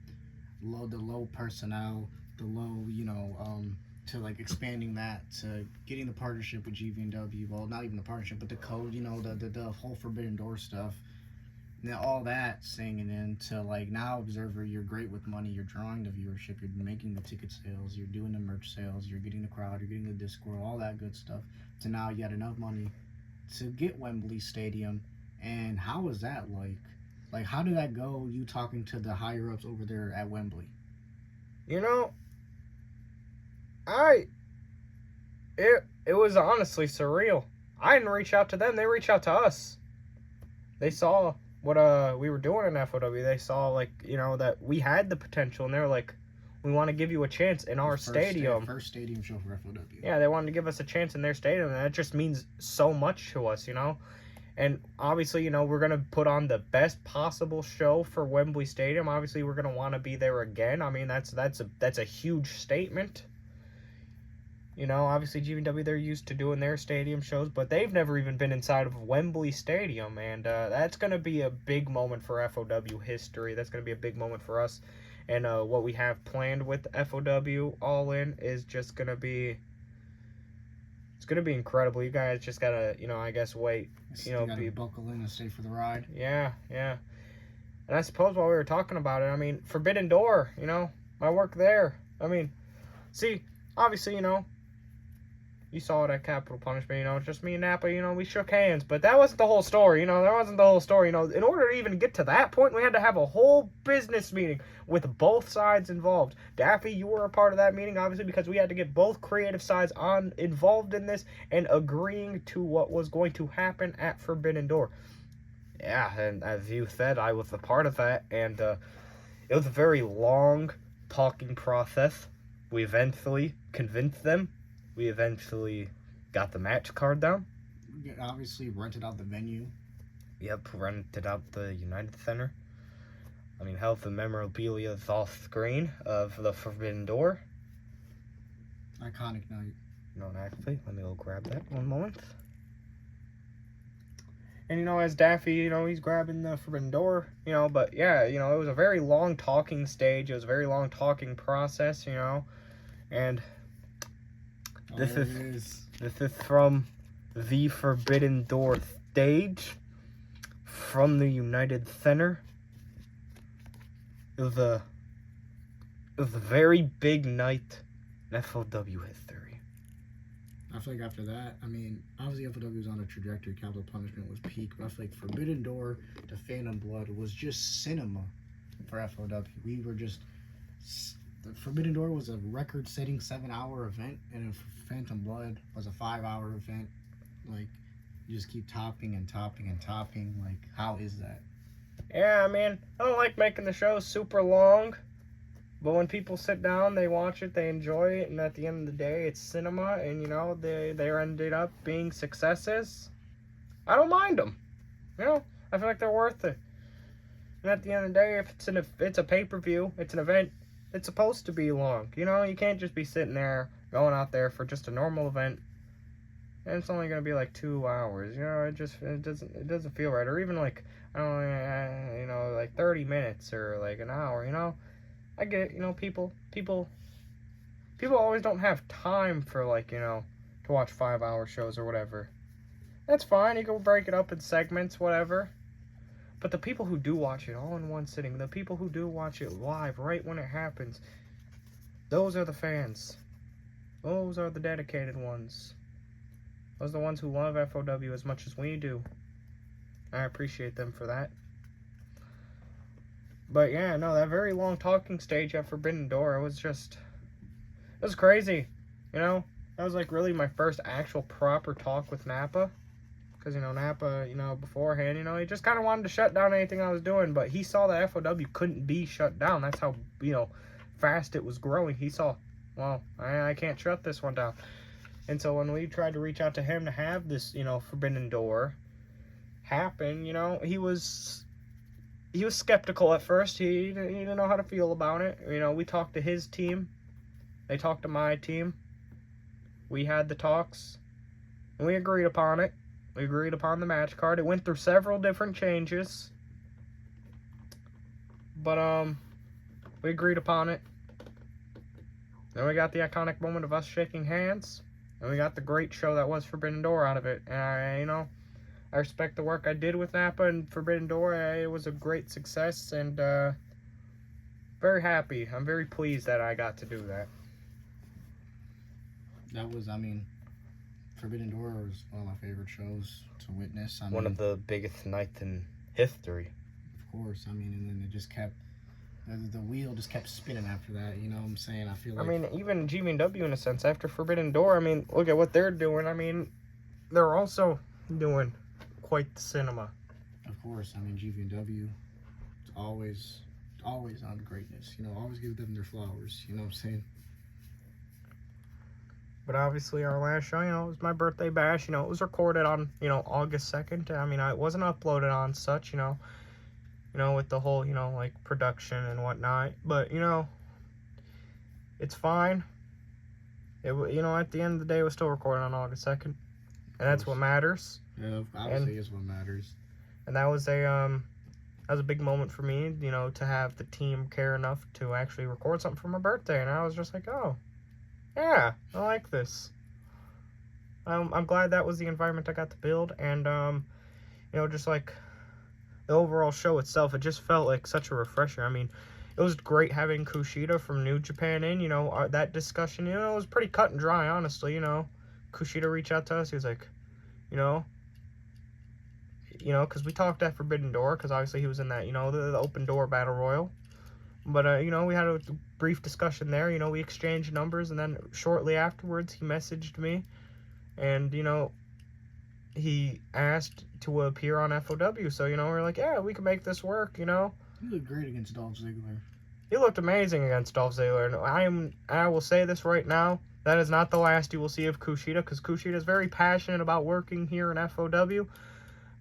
the low personnel, to, expanding that, to getting the partnership with GV&W. Well, not even the partnership, but the code, the whole Forbidden Door stuff. Now all that singing into now Observer, you're great with money, you're drawing the viewership, you're making the ticket sales, you're doing the merch sales, you're getting the crowd, you're getting the Discord, all that good stuff. To now you had enough money to get Wembley Stadium. And how was that like? How did that go? You talking to the higher ups over there at Wembley? It was honestly surreal. I didn't reach out to them; they reached out to us. They saw what we were doing in FOW. They saw that we had the potential, and they're like, we want to give you a chance in our stadium. First stadium show for FOW. Yeah, they wanted to give us a chance in their stadium, and that just means so much to us, And obviously, we're gonna put on the best possible show for Wembley Stadium. Obviously, we're gonna want to be there again. I mean, that's a huge statement. Obviously GVW, they're used to doing their stadium shows, but they've never even been inside of Wembley Stadium, and that's going to be a big moment for FOW history. That's going to be a big moment for us, and what we have planned with FOW All In is just going to be, it's going to be incredible. You guys just got to, I guess, wait. Gotta buckle in and stay for the ride. Yeah. And I suppose while we were talking about it, I mean, Forbidden Door, my work there. I mean, see, obviously, you saw it at Capital Punishment, just me and Napa, we shook hands, but that wasn't the whole story, that wasn't the whole story, In order to even get to that point, we had to have a whole business meeting with both sides involved. Daffy, you were a part of that meeting, obviously, because we had to get both creative sides involved in this and agreeing to what was going to happen at Forbidden Door. Yeah, and as you said, I was a part of that, and It was a very long talking process. We eventually convinced them. We eventually got the match card down. Obviously, rented out the venue. Yep, rented out the United Center. I mean, hell, the memorabilia is off screen of the Forbidden Door. Iconic night. No, actually, let me go grab that one moment. And, you know, as Daffy, you know, he's grabbing the Forbidden Door, you know, but yeah, you know, it was a very long talking stage. It was a very long talking process, you know, and this is from the Forbidden Door stage from the United Center. It was a very big night in FOW history. I feel like after that, I mean, obviously FOW was on a trajectory. Capital Punishment was peak, but I feel like Forbidden Door to Phantom Blood was just cinema for FOW. We were just... The Forbidden Door was a record-setting 7-hour event, and Phantom Blood was a 5-hour event. Like, you just keep topping and topping and topping. Like, how is that? Yeah, I mean, I don't like making the show super long, but when people sit down, they watch it, they enjoy it, and at the end of the day, it's cinema, and, you know, they ended up being successes. I don't mind them. You know, I feel like they're worth it. And at the end of the day, if it's a pay-per-view, it's an event, it's supposed to be long. You know, you can't just be sitting there, going out there for just a normal event, and it's only gonna be like 2 hours. You know, it doesn't feel right. Or even like, I don't know, you know, like 30 minutes or like an hour. You know, I get it. You know, people always don't have time for, like, you know, to watch 5-hour shows or whatever. That's fine. You can break it up in segments, whatever. But the people who do watch it all in one sitting, the people who do watch it live right when it happens, those are the fans. Those are the dedicated ones. Those are the ones who love FOW as much as we do. I appreciate them for that. But yeah, no, that very long talking stage at Forbidden Door, it was crazy. You know, that was like really my first actual proper talk with Nappa. Because, you know, Nappa, you know, beforehand, you know, he just kind of wanted to shut down anything I was doing. But he saw that FOW couldn't be shut down. That's how, you know, fast it was growing. He saw, well, I can't shut this one down. And so when we tried to reach out to him to have this, you know, Forbidden Door happen, you know, he was skeptical at first. He didn't know how to feel about it. You know, we talked to his team. They talked to my team. We had the talks. And we agreed upon it. We agreed upon the match card. It went through several different changes. But, we agreed upon it. Then we got the iconic moment of us shaking hands. And we got the great show that was Forbidden Door out of it. And you know, I respect the work I did with Nappa and Forbidden Door. It was a great success, and very happy. I'm very pleased that I got to do that. That was, I mean, Forbidden Door was one of my favorite shows to witness. One of the biggest nights in history. Of course, I mean, and then it just kept... The wheel just kept spinning after that, you know what I'm saying? I feel like... I mean, even GVW in a sense, after Forbidden Door, I mean, look at what they're doing. I mean, they're also doing quite the cinema. Of course, I mean, GVW is always on greatness, you know, always give them their flowers, you know what I'm saying? But obviously our last show, you know, it was my birthday bash, you know, it was recorded on, you know, August 2nd. I mean, it wasn't uploaded on such, you know, with the whole, you know, like, production and whatnot. But, you know, it's fine. You know, at the end of the day, it was still recorded on August 2nd. And that's what matters. Yeah, obviously is what matters. And that was a big moment for me, you know, to have the team care enough to actually record something for my birthday. And I was just like, oh, yeah, I like this. I'm glad that was the environment I got to build. And, you know, just like... the overall show itself, it just felt like such a refresher. I mean, it was great having Kushida from New Japan in, you know, that discussion, you know, it was pretty cut and dry, honestly, you know. Kushida reached out to us, he was like, you know, because we talked at Forbidden Door, because obviously he was in that, you know, the open door battle royal. But, you know, we had a brief discussion there, you know, we exchanged numbers, and then shortly afterwards, he messaged me, and, you know, he asked to appear on FOW, so, you know, we're like, yeah, we can make this work, you know. You look great against Dolph Ziggler. he looked amazing against Dolph Ziggler. And I will say this right now, that is not the last you will see of Kushida, because Kushida is very passionate about working here in FOW.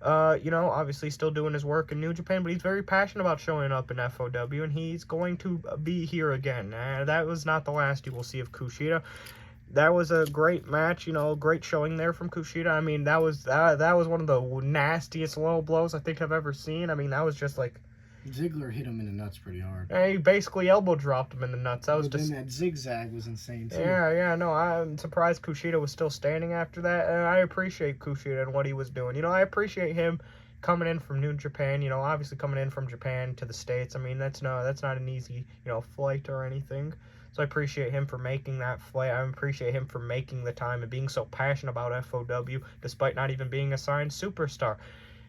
Obviously still doing his work in New Japan, but he's very passionate about showing up in FOW, and he's going to be here again. That was not the last you will see of Kushida. That was a great match, great showing there from Kushida. I mean, that was one of the nastiest low blows I think I've ever seen. I mean, that was just like... Ziggler hit him in the nuts pretty hard. He basically elbow dropped him in the nuts. That was just... Then that zigzag was insane, too. Yeah, no, I'm surprised Kushida was still standing after that, and I appreciate Kushida and what he was doing. I appreciate him coming in from New Japan, obviously coming in from Japan to the States. I mean, that's not an easy, flight or anything. So I appreciate him for making that flight. I appreciate him for making the time and being so passionate about FOW, despite not even being a signed superstar.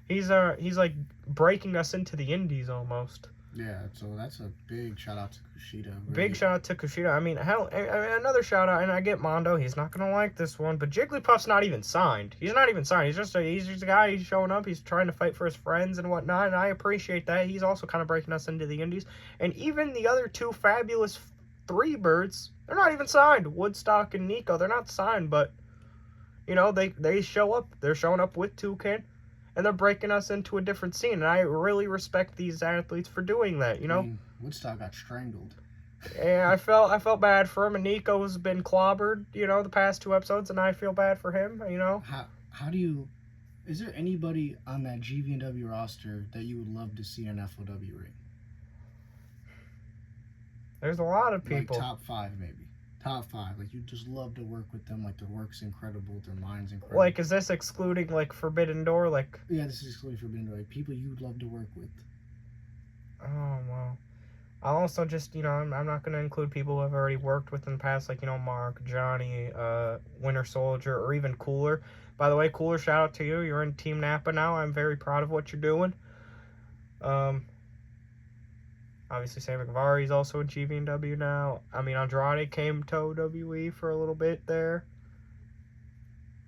He's like breaking us into the indies almost. Yeah, so that's a big shout out to Kushida. Really. Big shout out to Kushida. I mean, another shout out, and I get Mondo. He's not gonna like this one, but Jigglypuff's not even signed. He's not even signed. He's just a guy. He's showing up. He's trying to fight for his friends and whatnot, and I appreciate that. He's also kind of breaking us into the indies, and even the other two fabulous three birds, they're not even signed. Woodstock and Nico, they're not signed, but they show up. They're showing up with Toucan. And they're breaking us into a different scene. And I really respect these athletes for doing that, I mean, Woodstock got strangled. Yeah, I felt bad for him. And Nico's been clobbered, the past 2 episodes. And I feel bad for him, How do you... Is there anybody on that GVW roster that you would love to see in an FOW ring? There's a lot of people. Like top 5, maybe. Top 5. Like, you just love to work with them. Like, their work's incredible. Their mind's incredible. Like, is this excluding, like, Forbidden Door? Like... Yeah, this is excluding Forbidden Door. Like, people you'd love to work with. Oh, well. I'll also just, I'm not going to include people who I've already worked with in the past. Like, Mark, Johnny, Winter Soldier, or even Cooler. By the way, Cooler, shout out to you. You're in Team Napa now. I'm very proud of what you're doing. Obviously, Sam McVary's also in GVW now. I mean, Andrade came to OWE for a little bit there.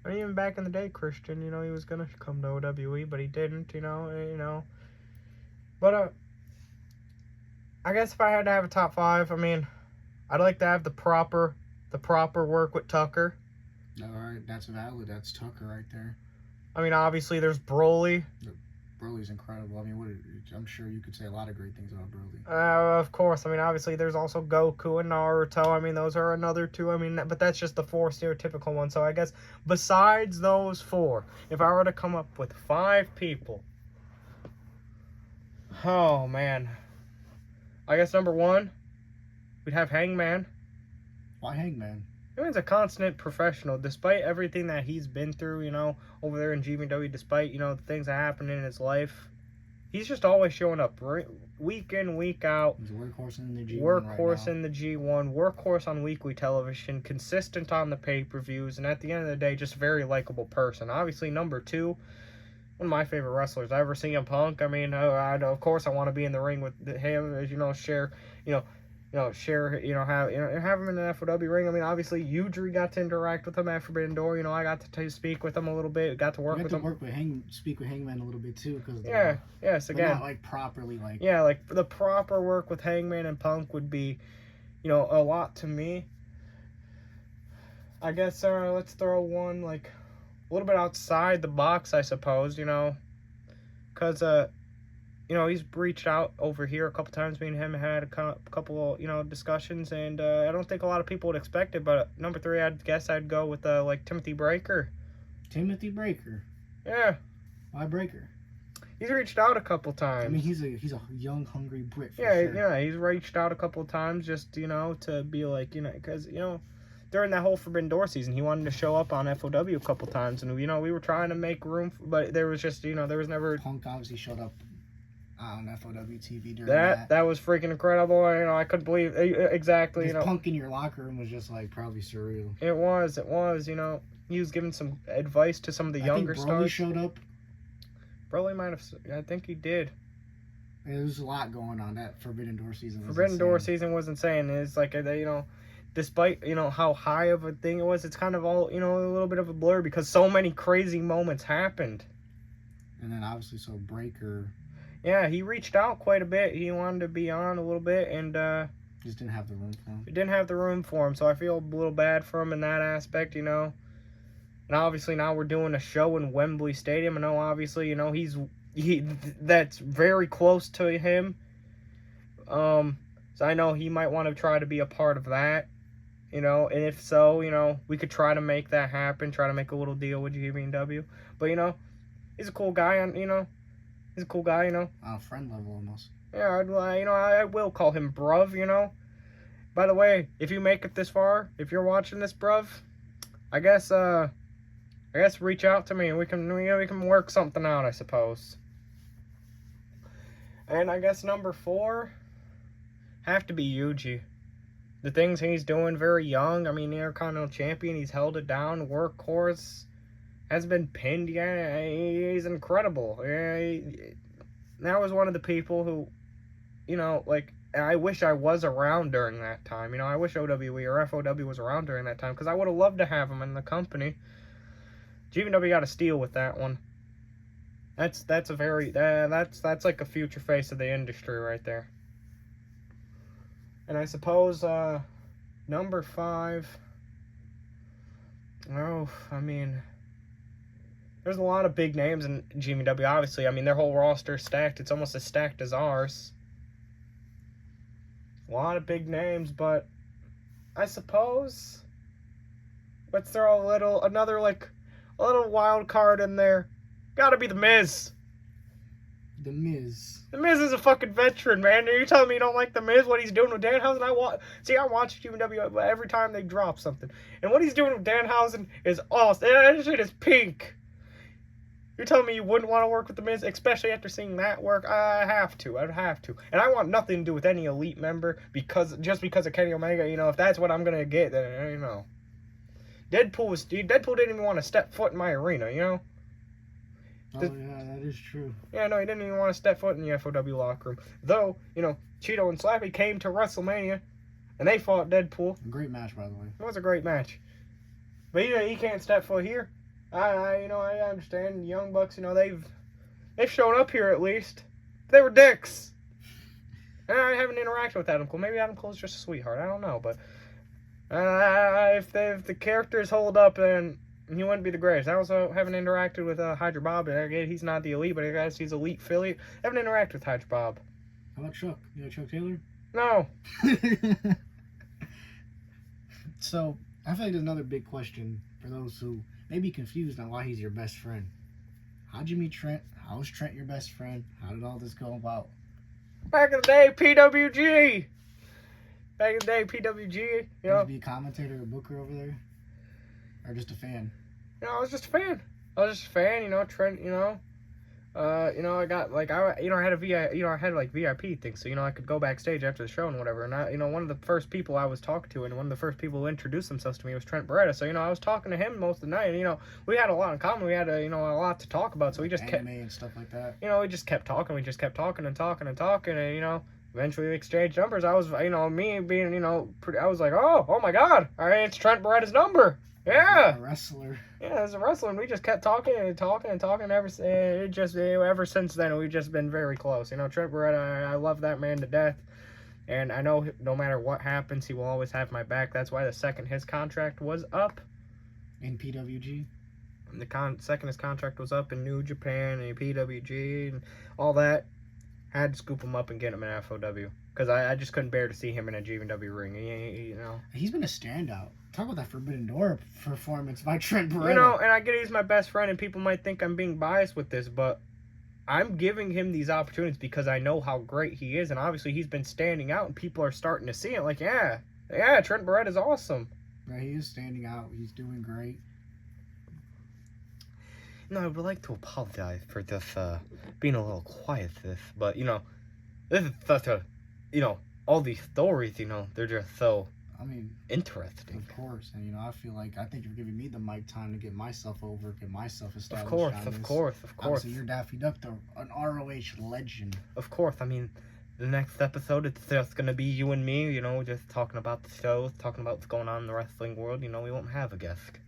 And even back in the day, Christian, he was going to come to OWE, but he didn't, But, I guess if I had to have a top 5, I mean, I'd like to have the proper work with Tucker. All right, that's valid. That's Tucker right there. I mean, obviously, there's Broly. Broly's incredible. I mean, I'm sure you could say a lot of great things about Broly. Of course. I mean, obviously, there's also Goku and Naruto. I mean, those are another 2. I mean, but that's just the 4 stereotypical ones. So I guess besides those 4, if I were to come up with 5 people, oh man, I guess number 1, we'd have Hangman. Why Hangman? He's a constant professional, despite everything that he's been through, over there in GVW, despite, the things that happen in his life. He's just always showing up week in, week out. He's a workhorse in the G1 Workhorse in the G1, workhorse on weekly television, consistent on the pay-per-views, and at the end of the day, just a very likable person. Obviously, number 2, one of my favorite wrestlers. I ever CM Punk. I mean, of course I want to be in the ring with him, as share, have him in an FOW ring. I mean, obviously, Udry got to interact with him at Forbidden Door. I got to speak with him a little bit. Got to work with him. Speak with Hangman a little bit too, because again, not like properly like. Yeah, like the proper work with Hangman and Punk would be, a lot to me. I guess let's throw one like a little bit outside the box, I suppose. Because he's reached out over here a couple times. Me and him had a couple, discussions, and I don't think a lot of people would expect it. But number 3, I'd guess I'd go with Timothy Breaker. Timothy Breaker. Yeah. Why Breaker? He's reached out a couple times. I mean, he's a young, hungry Brit. Yeah. He's reached out a couple of times just to be like because during that whole Forbidden Door season, he wanted to show up on FOW a couple times, and we were trying to make room, but there was just there was never. Punk obviously showed up on FOW TV during that was freaking incredible. I couldn't believe exactly. Punk in your locker room was just like probably surreal. It was. He was giving some advice to some of the younger stars. Broly showed up. Broly might have. I think he did. There was a lot going on. That Forbidden Door season. Forbidden Door season was insane. It's like despite how high of a thing it was, it's kind of all a little bit of a blur because so many crazy moments happened. And then obviously Breaker. Yeah, he reached out quite a bit. He wanted to be on a little bit, and just didn't have the room for him. He didn't have the room for him, so I feel a little bad for him in that aspect, you know. And obviously now we're doing a show in Wembley Stadium. I know, obviously, you know, that's very close to him. So I know he might want to try to be a part of that, you know. And if so, you know, we could try to make that happen. Try to make a little deal with GVW. But you know, he's a cool guy, and you know, he's a cool guy, you know. On a friend level, almost. Yeah, you know, I will call him bruv, you know. By the way, if you make it this far, if you're watching this, bruv, I guess reach out to me and we can work something out, I suppose. And I guess number 4 have to be Yuji. The things he's doing, very young. I mean, the Intercontinental Champion, he's held it down. Workhorse has been pinned. Yeah, he's incredible. Yeah, that was one of the people who, you know, like, I wish I was around during that time. You know, I wish OWE or FOW was around during that time because I would have loved to have him in the company. GVW got a steal with that one. That's a very that's like a future face of the industry right there. And I suppose number 5. Oh, I mean, there's a lot of big names in GVW. Obviously, I mean, their whole roster is stacked. It's almost as stacked as ours. A lot of big names, but I suppose let's throw another wild card in there. Gotta be The Miz. The Miz. The Miz is a fucking veteran, man. Are you telling me you don't like The Miz, what he's doing with Danhausen? I watch GW every time they drop something. And what he's doing with Danhausen is awesome. That shit is pink. You're telling me you wouldn't want to work with The Miz, especially after seeing that work? I'd have to. And I want nothing to do with any Elite member just because of Kenny Omega. You know, if that's what I'm going to get, then, you know. Deadpool didn't even want to step foot in my arena, you know? Oh, yeah, that is true. Yeah, no, he didn't even want to step foot in the FOW locker room. Though, you know, Cheeto and Slappy came to WrestleMania, and they fought Deadpool. A great match, by the way. It was a great match. But, you know, he can't step foot here. I understand. Young Bucks, you know, they've shown up here at least. They were dicks. And I haven't interacted with Adam Cole. Maybe Adam Cole's just a sweetheart. I don't know. But if the characters hold up, then he wouldn't be the greatest. I also haven't interacted with Hydra Bob. He's not the Elite, but I guess he's Elite affiliate. I haven't interacted with Hydra Bob. How about Chuck? You know Chuck Taylor? No. So, I feel like there's another big question for those who may be confused on why he's your best friend. How'd you meet Trent? How was Trent your best friend? How did all this go about? Back in the day, PWG. Back in the day, PWG. You know, Did you be a commentator or booker over there? Or just a fan? You know, I was just a fan. You know, Trent, you know. You know, I got, like, I had VIP things, so, you know, I could go backstage after the show and whatever, and I, you know, one of the first people I was talking to, and one of the first people who introduced themselves to me was Trent Beretta, so, you know, I was talking to him most of the night, and, you know, we had a lot in common, we had, you know, a lot to talk about, so we just anime and stuff like that. You know, we just kept talking, and talking, and, you know, eventually we exchanged numbers. I was, you know, me being, you know, I was like, oh my god, all right, it's Trent Beretta's number. Yeah, a wrestler. Yeah, as a wrestler, and we just kept talking. Ever since then, we've just been very close. You know, Trent Beretta, I love that man to death, and I know no matter what happens, he will always have my back. That's why the second his contract was up in PWG, second his contract was up in New Japan and PWG and all that, I had to scoop him up and get him in FOW because I just couldn't bear to see him in a GW ring. You know, he's been a standout. Talk about that Forbidden Door performance by Trent Beretta. You know, and I get he's my best friend, and people might think I'm being biased with this, but I'm giving him these opportunities because I know how great he is, and obviously he's been standing out, and people are starting to see it. Like, yeah, Trent Beretta is awesome. Yeah, he is standing out. He's doing great. No, I would like to apologize for just being a little quiet this, but, you know, this is such a, you know, all these stories, you know, they're just so... interesting. Of course, and you know, I think you're giving me the mic time to get myself over, get myself established. Of course. Obviously, you're Daffy Duck, an ROH legend. Of course, I mean, the next episode it's just gonna be you and me, you know, just talking about the shows, talking about what's going on in the wrestling world. You know, we won't have a guest.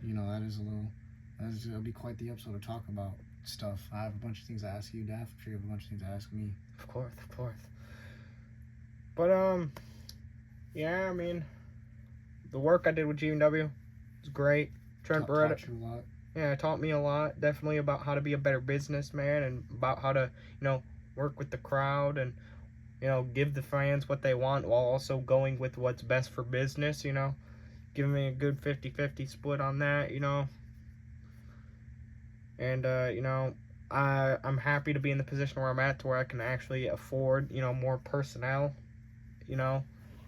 You know, that'll be quite the episode to talk about. stuff. I have a bunch of things to ask you, Daff. I'm sure you have a bunch of things to ask me. Of course. But yeah, I mean, the work I did with GW was great. Trent Beretta. Taught you a lot. Yeah, it taught me a lot. Definitely about how to be a better businessman and about how to, work with the crowd and, give the fans what they want while also going with what's best for business, Giving me a good 50-50 split on that, And, I'm happy to be in the position where I'm at to where I can actually afford, more personnel,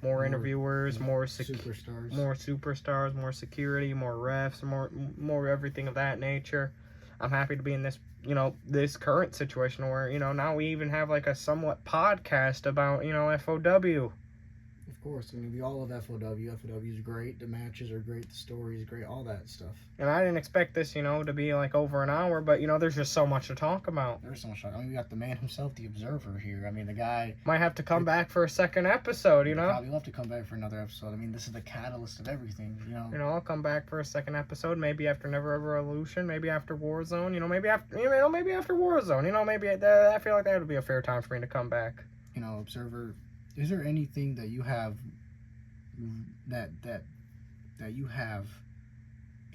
more interviewers, more superstars, more security, more refs, more everything of that nature. I'm happy to be in this, this current situation where, now we even have like a somewhat podcast about, FOW. Of course, I mean, we all love FOW. FOW is great. The matches are great. The story is great. All that stuff. And I didn't expect this, to be like over an hour, but there's just so much to talk about. There's so much. I mean, we got the man himself, the Observer here. I mean, the guy might have to come back for a second episode. Probably will have to come back for another episode. I mean, this is the catalyst of everything. I'll come back for a second episode. Maybe after Never Ever Revolution. Maybe after Warzone. Maybe after Warzone. Maybe I feel like that would be a fair time for me to come back. Observer. Is there anything that you have that you have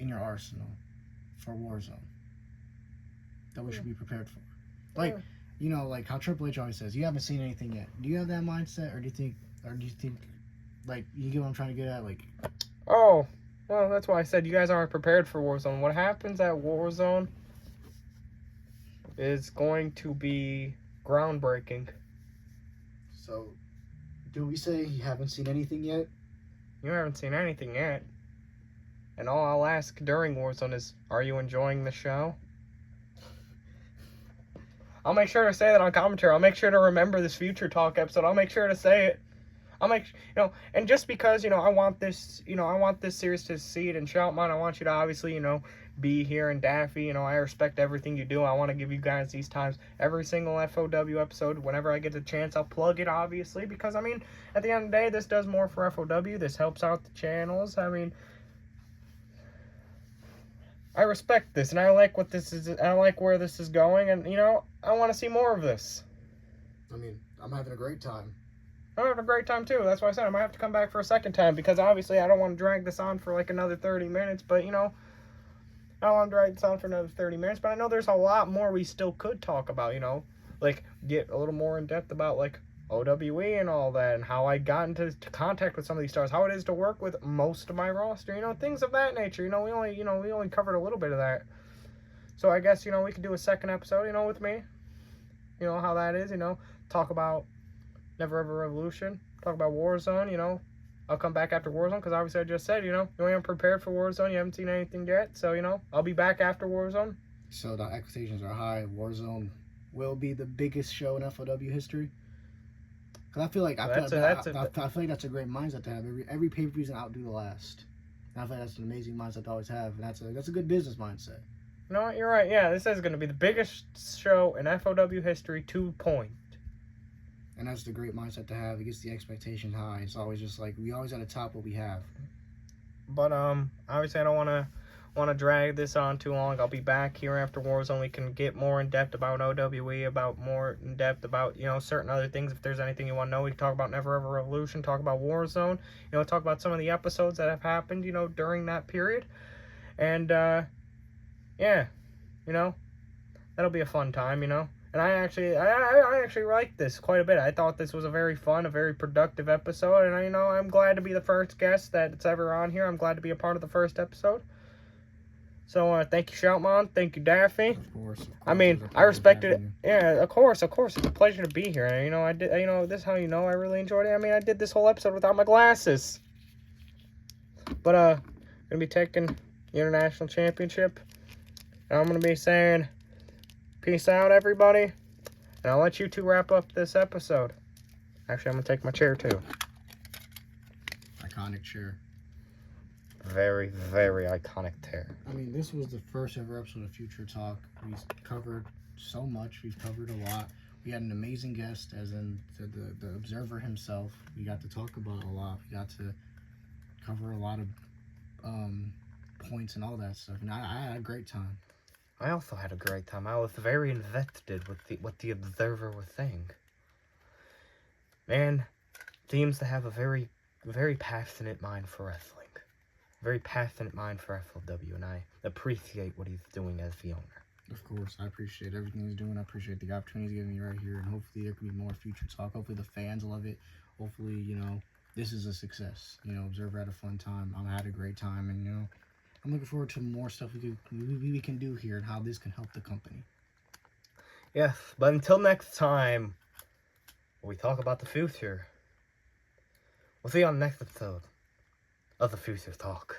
in your arsenal for Warzone that we should be prepared for? Like, like how Triple H always says, you haven't seen anything yet. Do you have that mindset, or do you think, like, you get what I'm trying to get at? Like, oh, well, that's why I said you guys aren't prepared for Warzone. What happens at Warzone is going to be groundbreaking. So, do we say you haven't seen anything yet? You haven't seen anything yet. And all I'll ask during Warzone is, are you enjoying the show? I'll make sure to say that on commentary. I'll make sure to remember this Future Talk episode. I'll make sure to say it. I'll make, and just because, I want this, I want this series to succeed in Shoutmon, I want you to obviously, be here in Daffy. I respect everything you do. I want to give you guys these times. Every single FOW episode, whenever I get a chance, I'll plug it, obviously, because, at the end of the day, this does more for FOW. This helps out the channels. I respect this, and I like what this is. I like where this is going, and, I want to see more of this. I'm having a great time. I'm having a great time, too. That's why I said I might have to come back for a second time, because, obviously, I don't want to drag this on for, like, another 30 minutes, but, I don't want to drag this on for another 30 minutes, but I know there's a lot more we still could talk about, like, get a little more in depth about, like, OWE and all that, and how I got into contact with some of these stars, how it is to work with most of my roster, things of that nature. We only covered a little bit of that. So I guess, we could do a second episode, with me. How that is, talk about Never Ever Revolution, talk about Warzone, I'll come back after Warzone, because obviously I just said, you ain't prepared for Warzone, you haven't seen anything yet, so, I'll be back after Warzone. So the expectations are high. Warzone will be the biggest show in FOW history. Because I feel like I feel like that's a great mindset to have. Every pay-per-view is going to outdo the last. And I feel like that's an amazing mindset to always have, and that's a good business mindset. You know what, you're right, yeah, this is going to be the biggest show in FOW history, 2 point. And that's the great mindset to have. It gets the expectation high. It's always just like, we always got to top what we have. But obviously I don't want to drag this on too long. I'll be back here after Warzone. We can get more in depth about OWE, about more in depth about certain other things. If there's anything you want to know, we can talk about Never Ever Revolution, talk about Warzone, talk about some of the episodes that have happened during that period. And yeah, that'll be a fun time, And I actually liked this quite a bit. I thought this was a very fun, a very productive episode, and I'm glad to be the first guest that's ever on here. I'm glad to be a part of the first episode. So thank you, Shoutmon. Thank you, Daffy. Of course. I respected it. Yeah, of course. It's a pleasure to be here. And, I did. This is how I really enjoyed it. I did this whole episode without my glasses. But gonna be taking the International Championship, and I'm gonna be saying, peace out, everybody. And I'll let you two wrap up this episode. Actually, I'm gonna take my chair too. Iconic chair. Very, very iconic chair. This was the first ever episode of Future Talk. We've covered so much. We've covered a lot. We had an amazing guest, as in the Observer himself. We got to talk about a lot. We got to cover a lot of points and all that stuff. And I had a great time. I also had a great time. I was very invested with what the observer was saying. Man seems to have a very, very passionate mind for wrestling. Very passionate mind for FOW, and I appreciate what he's doing as the owner. Of course, I appreciate everything he's doing. I appreciate the opportunity he's giving me right here, and hopefully there can be more future talk. Hopefully the fans love it. Hopefully, you know, this is a success. You know, Observer had a fun time. I had a great time, and, you know, I'm looking forward to more stuff we can do here and how this can help the company. Yes, but until next time, when we talk about the future, we'll see you on the next episode of the Future Talk.